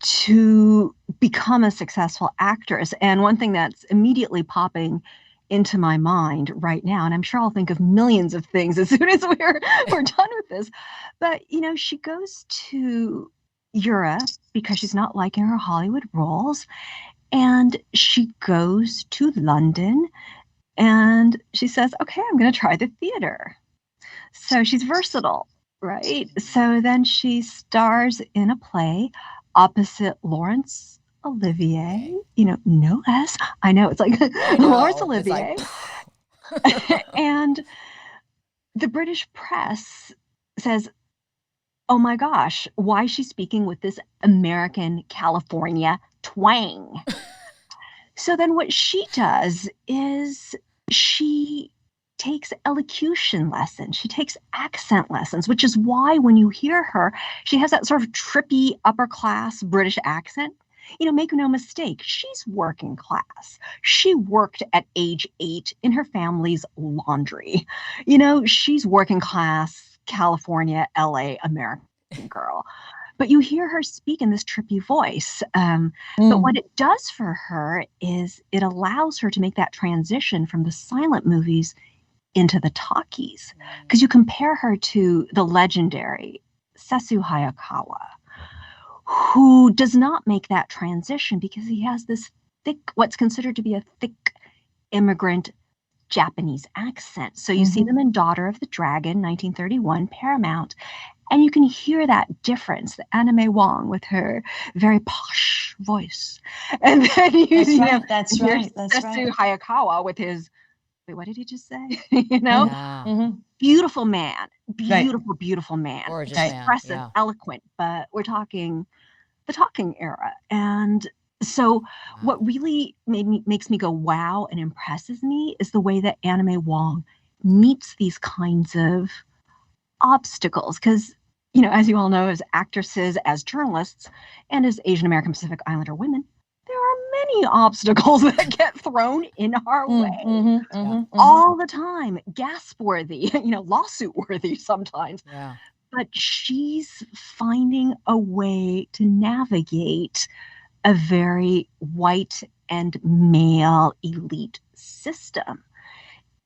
S4: to become a successful actress. And one thing that's immediately popping into my mind right now, and I'm sure I'll think of millions of things as soon as we're done with this, but she goes to Europe because she's not liking her Hollywood roles, and she goes to London and she says, okay, I'm going to try the theater. So she's versatile, right? So then she stars in a play opposite Laurence Olivier, no S. I know, it's like Laurence Olivier. And the British press says, oh my gosh, why is she speaking with this American California twang? So then what she does is she takes elocution lessons. She takes accent lessons, which is why when you hear her, she has that sort of trippy upper class British accent. Make no mistake, she's working class. She worked at age 8 in her family's laundry. She's working class, California, LA, American girl. But you hear her speak in this trippy voice. But what it does for her is it allows her to make that transition from the silent movies into the talkies. Because you compare her to the legendary Sesu Hayakawa, who does not make that transition because he has this thick, what's considered to be a thick immigrant Japanese accent. So you see them in Daughter of the Dragon, 1931, Paramount, and you can hear that difference, the Anna May Wong with her very posh voice. And then
S2: that's right.
S4: Sesu Hayakawa with his, wait, what did he just say? Beautiful man, beautiful man.
S1: Gorgeous
S4: expressive,
S1: man.
S4: eloquent, but we're talking the talking era. And so what really makes me go wow and impresses me is the way that Anna May Wong meets these kinds of obstacles. Because, as you all know, as actresses, as journalists, and as Asian American Pacific Islander women, there are many obstacles that get thrown in our way all the time. Gasp worthy, lawsuit worthy sometimes.
S1: Yeah.
S4: But she's finding a way to navigate a very white and male elite system.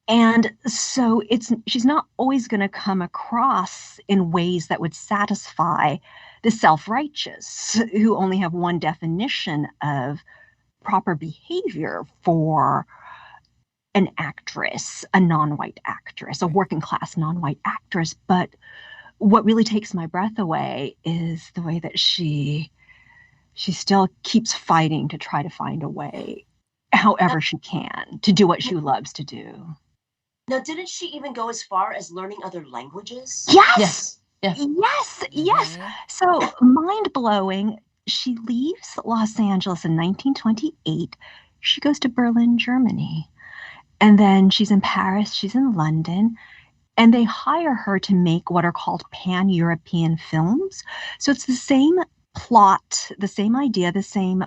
S4: And so she's not always going to come across in ways that would satisfy the self-righteous who only have one definition of proper behavior for an actress, a non-white actress, a working class non-white actress. But what really takes my breath away is the way that she still keeps fighting to try to find a way, however she can, to do what she loves to do.
S3: Now, didn't she even go as far as learning other languages?
S4: Yes.
S2: Yes.
S4: So mind-blowing. She leaves Los Angeles in 1928. She goes to Berlin, Germany. And then she's in Paris, she's in London. And they hire her to make what are called pan-European films. So it's the same plot, the same idea, the same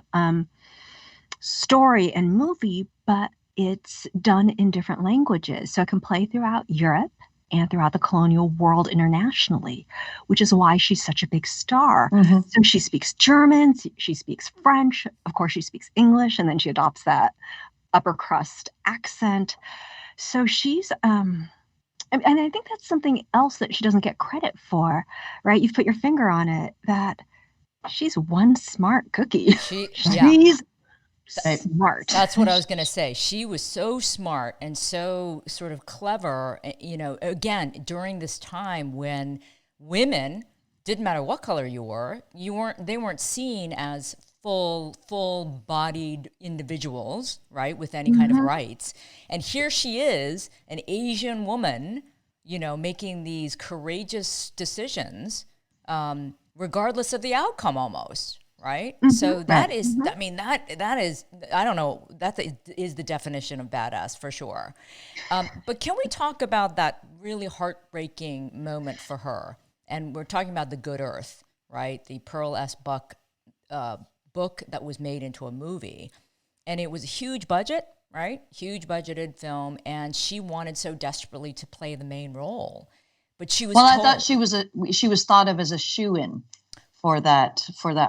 S4: story and movie, but it's done in different languages. So it can play throughout Europe and throughout the colonial world internationally, which is why she's such a big star. So she speaks German, she speaks French, of course she speaks English, and then she adopts that upper crust accent. So she's, and I think that's something else that she doesn't get credit for, right? You've put your finger on it, that she's one smart cookie. She's smart.
S1: That's what I was going to say. She was so smart and so sort of clever, again, during this time when women, didn't matter what color you were, they weren't seen as full-bodied individuals, right, with any kind of rights. And here she is, an Asian woman, making these courageous decisions, regardless of the outcome almost. Right. So that is, that is, I don't know, that is the definition of badass for sure. But can we talk about that really heartbreaking moment for her? And we're talking about The Good Earth, right? The Pearl S. Buck book that was made into a movie. And it was a huge budget, right? Huge budgeted film. And she wanted so desperately to play the main role. But she was
S2: I thought she was thought of as a shoo-in for that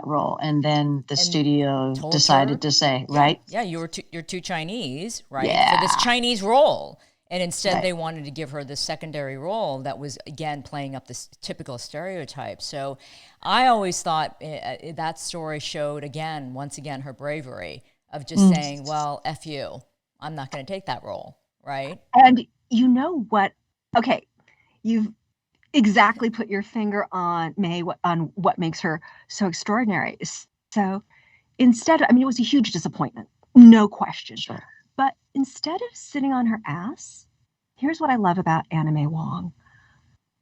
S2: role, and then the studio decided to say, right?
S1: Yeah, you're too Chinese, right?
S2: Yeah.
S1: For this Chinese role. And instead they wanted to give her this secondary role that was, again, playing up this typical stereotype. So I always thought that story showed, once again, her bravery of just saying, well, F you, I'm not going to take that role, right?
S4: And you know what? Okay, you've exactly put your finger on on what makes her so extraordinary. So instead, I mean, it was a huge disappointment, no question.
S2: Sure.
S4: But instead of sitting on her ass, here's what I love about Anna May Wong.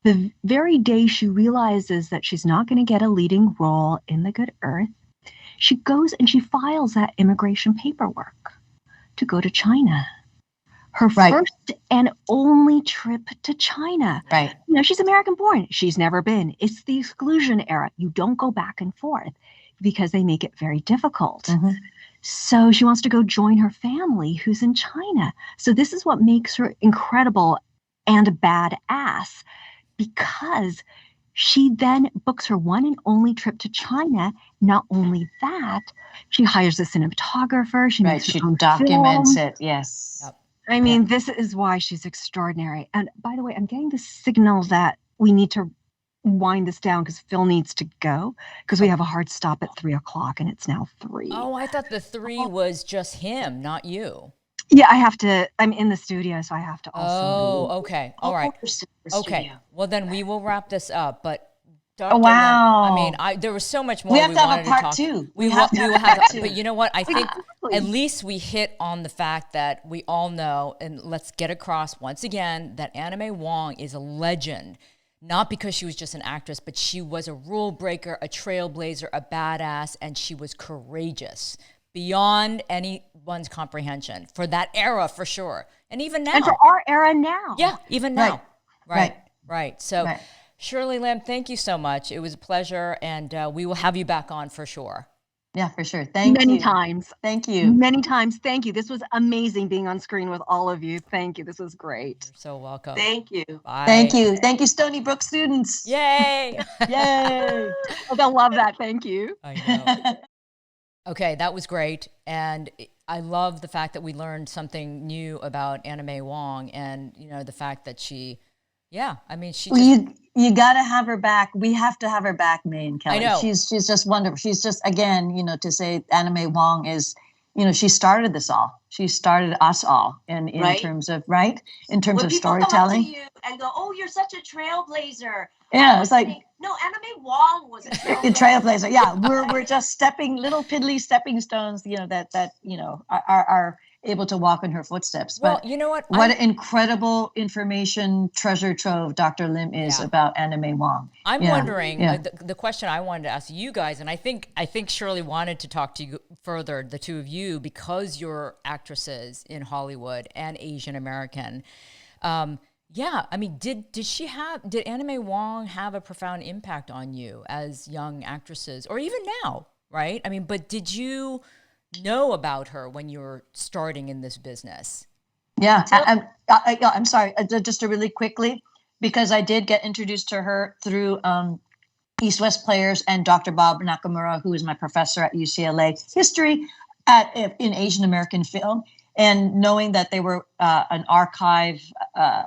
S4: The very day she realizes that she's not going to get a leading role in The Good Earth, she goes and she files that immigration paperwork to go to China. Her first and only trip to China.
S2: Right.
S4: You know, she's American born. She's never been. It's the exclusion era. You don't go back and forth because they make it very difficult.
S2: Mm-hmm.
S4: So she wants to go join her family who's in China. So this is what makes her incredible and a badass, because she then books her one and only trip to China. Not only that, she hires a cinematographer. She makes her own
S2: documents
S4: film.
S2: it. Yes.
S1: Yep.
S4: I mean, this is why she's extraordinary. And by the way, I'm getting the signal that we need to wind this down because Phil needs to go because we have a hard stop at 3:00 and it's now 3.
S1: Oh, I thought the 3 was just him, not you.
S4: Yeah, I'm in the studio, so I have to also.
S1: Oh, okay. All right. Okay. Well, then we will wrap this up. But Dr.
S2: Wow.
S1: Lim, I mean, there was so much more
S2: We have to have
S1: wanted
S2: a part
S1: to talk.
S2: two.
S1: We will have
S2: part two.
S1: But you know what? I think
S4: Exactly.
S1: at least we hit on the fact that we all know, and let's get across once again, that Anna May Wong is a legend. Not because she was just an actress, but she was a rule breaker, a trailblazer, a badass, and she was courageous beyond anyone's comprehension for that era, for sure. And even now.
S4: And for our era now.
S1: Yeah, even now. Right. So, Shirley Lim, thank you so much. It was a pleasure, and we will have you back on for sure.
S2: Yeah, for sure. Thank you.
S4: Many times.
S2: Thank you.
S4: Many times. Thank you. This was amazing being on screen with all of you. Thank you. This was great.
S1: You're so welcome.
S3: Thank you.
S1: Bye.
S2: Thank you. Thank you, Stony Brook students.
S1: Yay.
S2: Yay.
S4: Oh, they'll love that. Thank you.
S1: I know. Okay, that was great. And I love the fact that we learned something new about Anna May Wong, and, you know, the fact that she
S2: you got to have her back. We have to have her back, May and Kelly.
S1: I know.
S2: She's just wonderful. She's just, again, you know, to say Anna May Wong is, you know, she started this all. She started us all in terms of, in terms of storytelling.
S3: When people come up to you and go, "Oh, you're such a trailblazer."
S2: Yeah, it's like,
S3: no, Anna May Wong was a
S2: trailblazer. Yeah, we're just little piddly stepping stones, you know, that you know are able to walk in her footsteps.
S1: Well,
S2: but
S1: you know what?
S2: What an incredible information treasure trove Dr. Lim is about Anna May Wong.
S1: I'm wondering, the question I wanted to ask you guys, and I think Shirley wanted to talk to you further, the two of you, because you're actresses in Hollywood and Asian American. I mean, did Anna May Wong have a profound impact on you as young actresses, or even now, right? I mean, but did you know about her when you were starting in this business?
S2: Yeah, I'm sorry, just really quickly, because I did get introduced to her through East West Players and Dr. Bob Nakamura, who is my professor at UCLA history in Asian American film. And knowing that they were an archive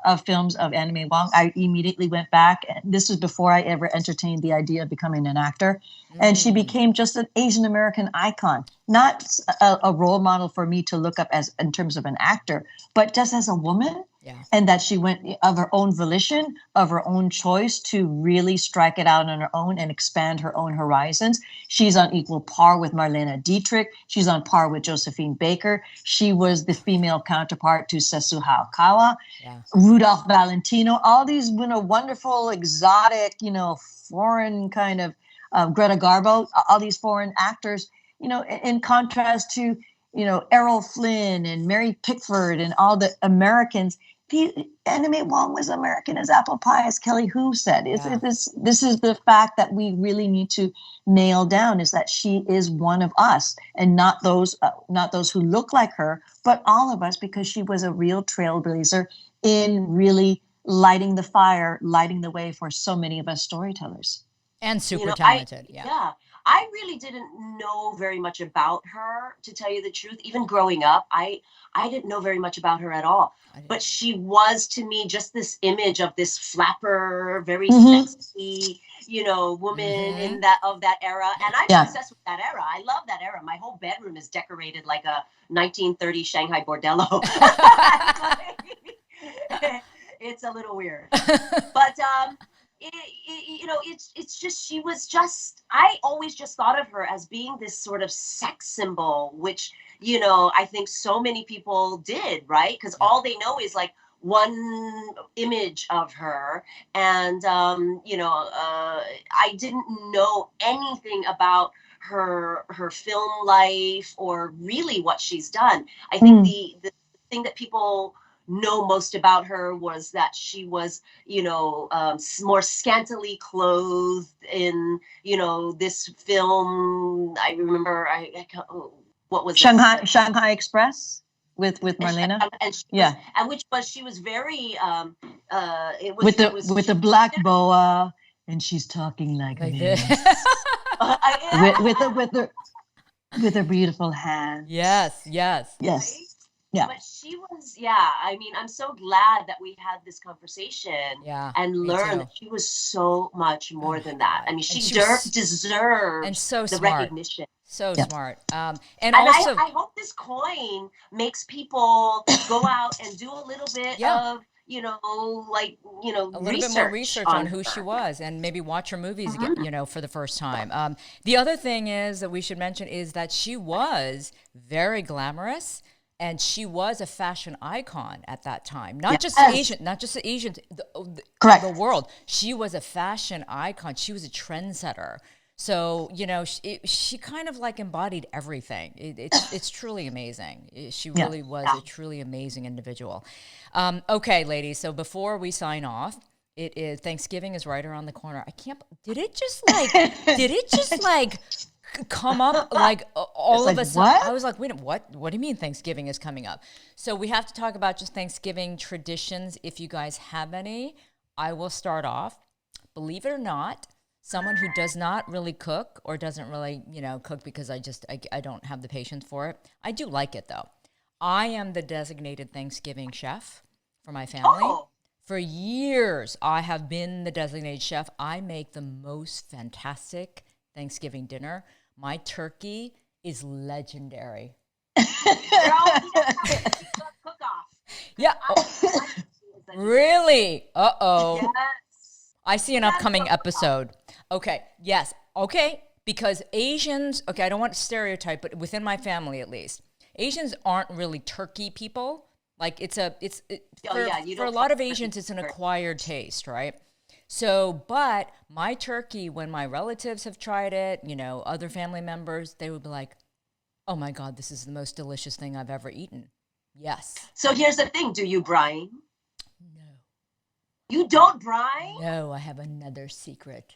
S2: of films of Anna May Wong, I immediately went back. And this was before I ever entertained the idea of becoming an actor. And she became just an Asian American icon, not a role model for me to look up as in terms of an actor, but just as a woman. Yeah. And that she went of her own volition, of her own choice to really strike it out on her own and expand her own horizons. She's on equal par with Marlene Dietrich. She's on par with Josephine Baker. She was the female counterpart to Sesu Hayakawa, Rudolph Valentino, all these, you know, wonderful, exotic, you know, foreign kind of Greta Garbo, all these foreign actors, you know, in contrast to, you know, Errol Flynn and Mary Pickford and all the Americans. Anna May Wong was American as apple pie, as Kelly Hu said. This is the fact that we really need to nail down, is that she is one of us, and not those who look like her, but all of us, because she was a real trailblazer in really lighting the fire, lighting the way for so many of us storytellers.
S1: And super
S3: You know,
S1: talented.
S3: yeah, I really didn't know very much about her, to tell you the truth. Even growing up, I didn't know very much about her at all. But she was to me just this image of this flapper, very sexy, you know, woman in that era. And I'm obsessed with that era. I love that era. My whole bedroom is decorated like a 1930 Shanghai bordello. It's a little weird, but you know, it's just, she was just, I always just thought of her as being this sort of sex symbol, which, you know, I think so many people did, right? Because all they know is like one image of her. And you know, I didn't know anything about her film life or really what she's done. I think the thing that people know most about her was that she was, you know, more scantily clothed in, you know, this film. I remember, what was
S2: Shanghai Express with Marlena,
S3: and she
S2: yeah,
S3: was, and which was, she was very it was
S2: with the black boa, and she's talking like this. with her beautiful hands.
S1: Yes.
S2: Right? Yeah.
S3: But she was, yeah, I mean, I'm so glad that we had this conversation and learned that she was so much more than that. I mean, she deserved
S1: and so
S3: the
S1: smart.
S3: recognition.
S1: So smart. And also,
S3: I hope this coin makes people go out and do a little bit of, you know, like, you know,
S1: a little bit more research on who she was, and maybe watch her movies again, you know, for the first time. The other thing is that we should mention is that she was very glamorous. And she was a fashion icon at that time, not just the Asians, the world. She was a fashion icon. She was a trendsetter. So, you know, she kind of like embodied everything. It's truly amazing. She really was a truly amazing individual. Okay, ladies. So before we sign off, it is Thanksgiving is right around the corner. Did it just come up like all of a sudden? I was like, wait, what do you mean Thanksgiving is coming up? So we have to talk about just Thanksgiving traditions, if you guys have any. I will start off. Believe it or not, someone who does not really cook or doesn't really, you know, cook because I don't have the patience for it. I do like it though. I am the designated Thanksgiving chef for my family. For years, I have been the designated chef. I make the most fantastic Thanksgiving dinner. My turkey is legendary. Yeah. Really? Uh-oh.
S3: Yes.
S1: I see an upcoming episode. Okay. Yes. Okay. Because Asians, okay, I don't want to stereotype, but within my family at least, Asians aren't really turkey people. Like for a lot of Asians, it's an acquired taste, right? So, but my turkey, when my relatives have tried it, you know, other family members, they would be like, oh my God, this is the most delicious thing I've ever eaten. Yes.
S3: So here's the thing. Do you brine?
S1: No.
S3: You don't brine?
S1: No, I have another secret.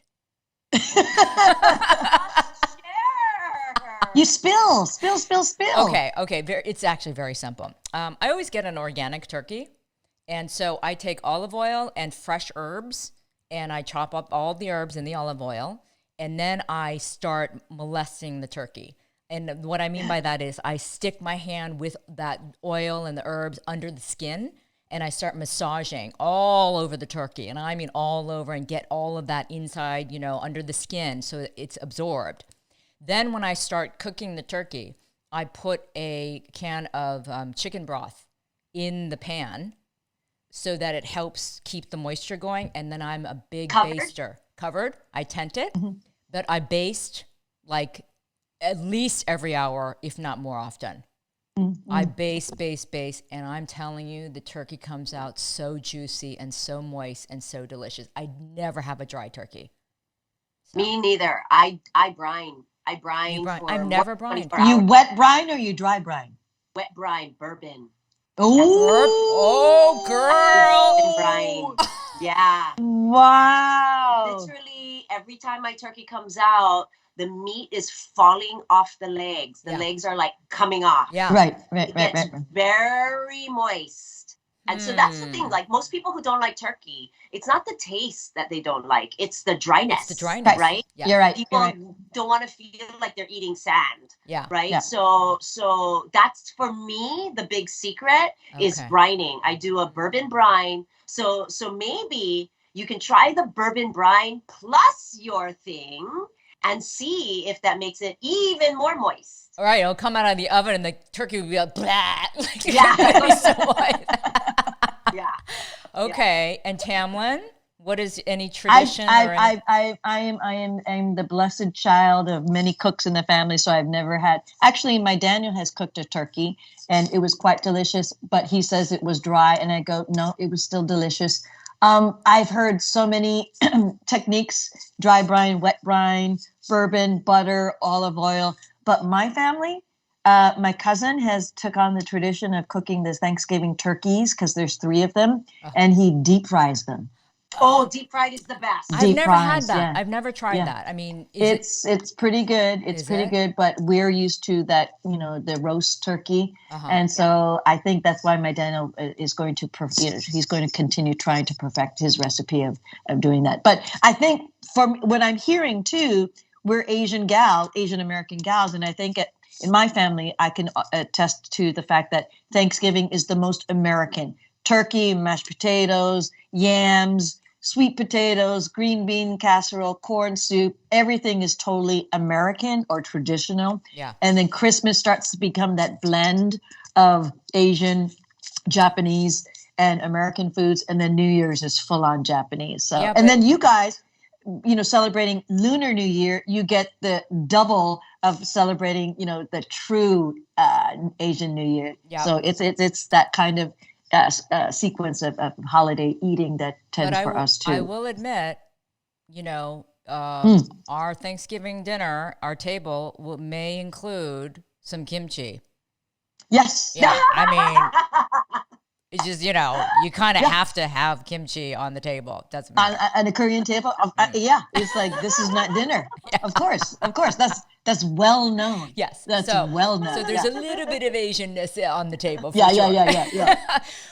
S2: You spill.
S1: Okay. It's actually very simple. I always get an organic turkey. And so I take olive oil and fresh herbs, and I chop up all the herbs in the olive oil, and then I start molesting the turkey. And what I mean by that is I stick my hand with that oil and the herbs under the skin, and I start massaging all over the turkey. And I mean all over, and get all of that inside, you know, under the skin so that it's absorbed. Then when I start cooking the turkey, I put a can of chicken broth in the pan so that it helps keep the moisture going. And then I'm a big baster. Covered. I tent it, but I baste like at least every hour, if not more often. I baste, and I'm telling you, the turkey comes out so juicy and so moist and so delicious. I never have a dry turkey.
S3: So. Me neither. I brine. I brine.
S1: I've never brined.
S2: You wet brine or you dry brine?
S3: Wet brine, bourbon.
S2: Oh,
S1: girl.
S3: Brine. Yeah.
S2: Wow.
S3: Literally, every time my turkey comes out, the meat is falling off the legs. The legs are like coming off.
S1: Yeah.
S2: Right.
S3: It gets very moist. And so that's the thing. Like most people who don't like turkey, it's not the taste that they don't like; it's the dryness.
S1: It's the dryness,
S3: right?
S1: Yeah.
S2: You're right.
S3: People
S2: You're right.
S3: don't want to feel like they're eating sand.
S1: Yeah.
S3: Right.
S2: Yeah.
S3: So that's for me the big secret is brining. I do a bourbon brine. So maybe you can try the bourbon brine plus your thing and see if that makes it even more moist.
S1: All right, it'll come out of the oven and the turkey will be like, blah.
S3: Yeah.
S1: It'll be so white.
S3: Yeah.
S1: Okay, and Tamlyn, what is any tradition?
S2: I am the blessed child of many cooks in the family, so I've never had. Actually, my Daniel has cooked a turkey, and it was quite delicious. But he says it was dry, and I go, no, it was still delicious. I've heard so many techniques: dry brine, wet brine, bourbon, butter, olive oil. But my family, my cousin has took on the tradition of cooking the Thanksgiving turkeys because there's 3 of them, and he deep fries them.
S3: Oh, deep fried is the best.
S1: I've never had
S2: fries,
S1: that.
S2: yeah.
S1: I've never tried
S2: Yeah.
S1: that. I mean,
S2: It's pretty good. It's pretty good, but we're used to that, the roast turkey, and so I think that's why my Daniel is going to, he's going to continue trying to perfect his recipe of doing that. But I think from what I'm hearing too, we're Asian American gals, and I think in my family I can attest to the fact that Thanksgiving is the most American. Turkey, mashed potatoes, yams, sweet potatoes, green bean casserole, corn soup, everything is totally American or traditional.
S1: Yeah.
S2: And then Christmas starts to become that blend of Asian, Japanese, and American foods. And then New Year's is full on Japanese. So, and then you guys, celebrating Lunar New Year, you get the double of celebrating, the true Asian New Year. Yeah. So it's that kind of sequence of holiday eating that tends for us too.
S1: I will admit, our Thanksgiving dinner, our table may include some kimchi.
S2: Yes.
S1: Yeah. I mean, it's just, you kind of have to have kimchi on the table. Doesn't matter.
S2: On a Korean table? It's like, this is not dinner. Yeah. Of course. That's well known.
S1: Yes.
S2: That's well known.
S1: So there's a little bit of Asianness on the table. For
S2: sure.
S3: Yeah.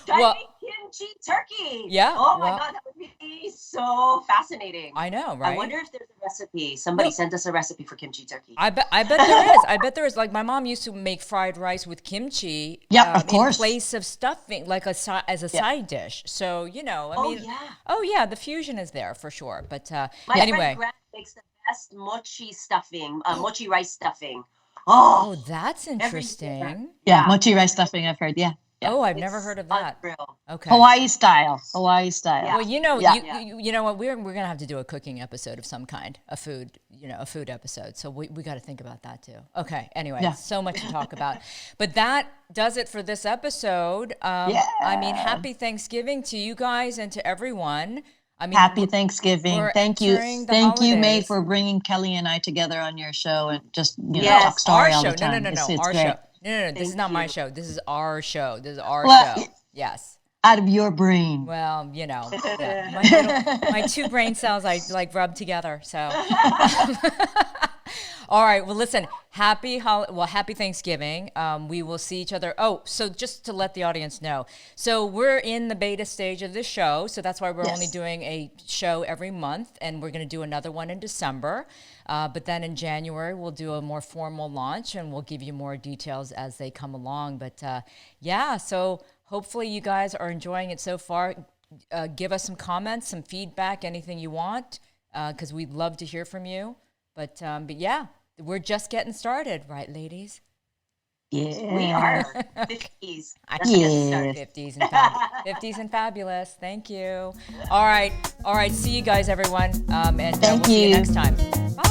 S3: Try kimchi turkey.
S1: Yeah.
S3: Oh my God, that would be so fascinating.
S1: I know, right?
S3: I wonder if there's a recipe. Somebody sent us a recipe for kimchi turkey.
S1: I bet there is. I bet there is. Like my mom used to make fried rice with kimchi.
S2: Yeah, of course.
S1: In place of stuffing, like as a side dish. So Oh yeah, the fusion is there for sure. But
S3: my friend Grant makes the best mochi stuffing, mochi rice stuffing. Oh,
S1: that's interesting.
S2: Yeah, mochi rice stuffing. I've heard. Yeah.
S1: Oh, I've never heard of that.
S3: Unreal.
S1: Okay.
S2: Hawaii style.
S1: Yeah. Well, you know what? We're gonna have to do a cooking episode of some kind, a food episode. So we got to think about that too. Okay. Anyway, so much to talk about, but that does it for this episode. I mean, happy Thanksgiving to you guys and to everyone. I mean,
S2: happy Thanksgiving. Thank you,
S1: holidays.
S2: May, for bringing Kelly and I together on your show and just talk story all the time.
S1: No,
S2: it's
S1: our
S2: great.
S1: show. No, this is not my show. This is our show. This is our show. Yes.
S2: Out of your brain.
S1: Well, my 2 brain cells I rub together. So, all right. Well, listen. Happy Thanksgiving. We will see each other. Oh, so just to let the audience know, so we're in the beta stage of the show. So that's why we're only doing a show every month, and we're going to do another one in December. But then in January, we'll do a more formal launch, and we'll give you more details as they come along. But so hopefully you guys are enjoying it so far. Give us some comments, some feedback, anything you want, because we'd love to hear from you. But yeah, we're just getting started, right, ladies?
S2: Yeah,
S3: we are 50s.
S2: Yeah,
S1: 50s and fabulous. Thank you. All right. See you guys, everyone. And we'll see you next time. Bye.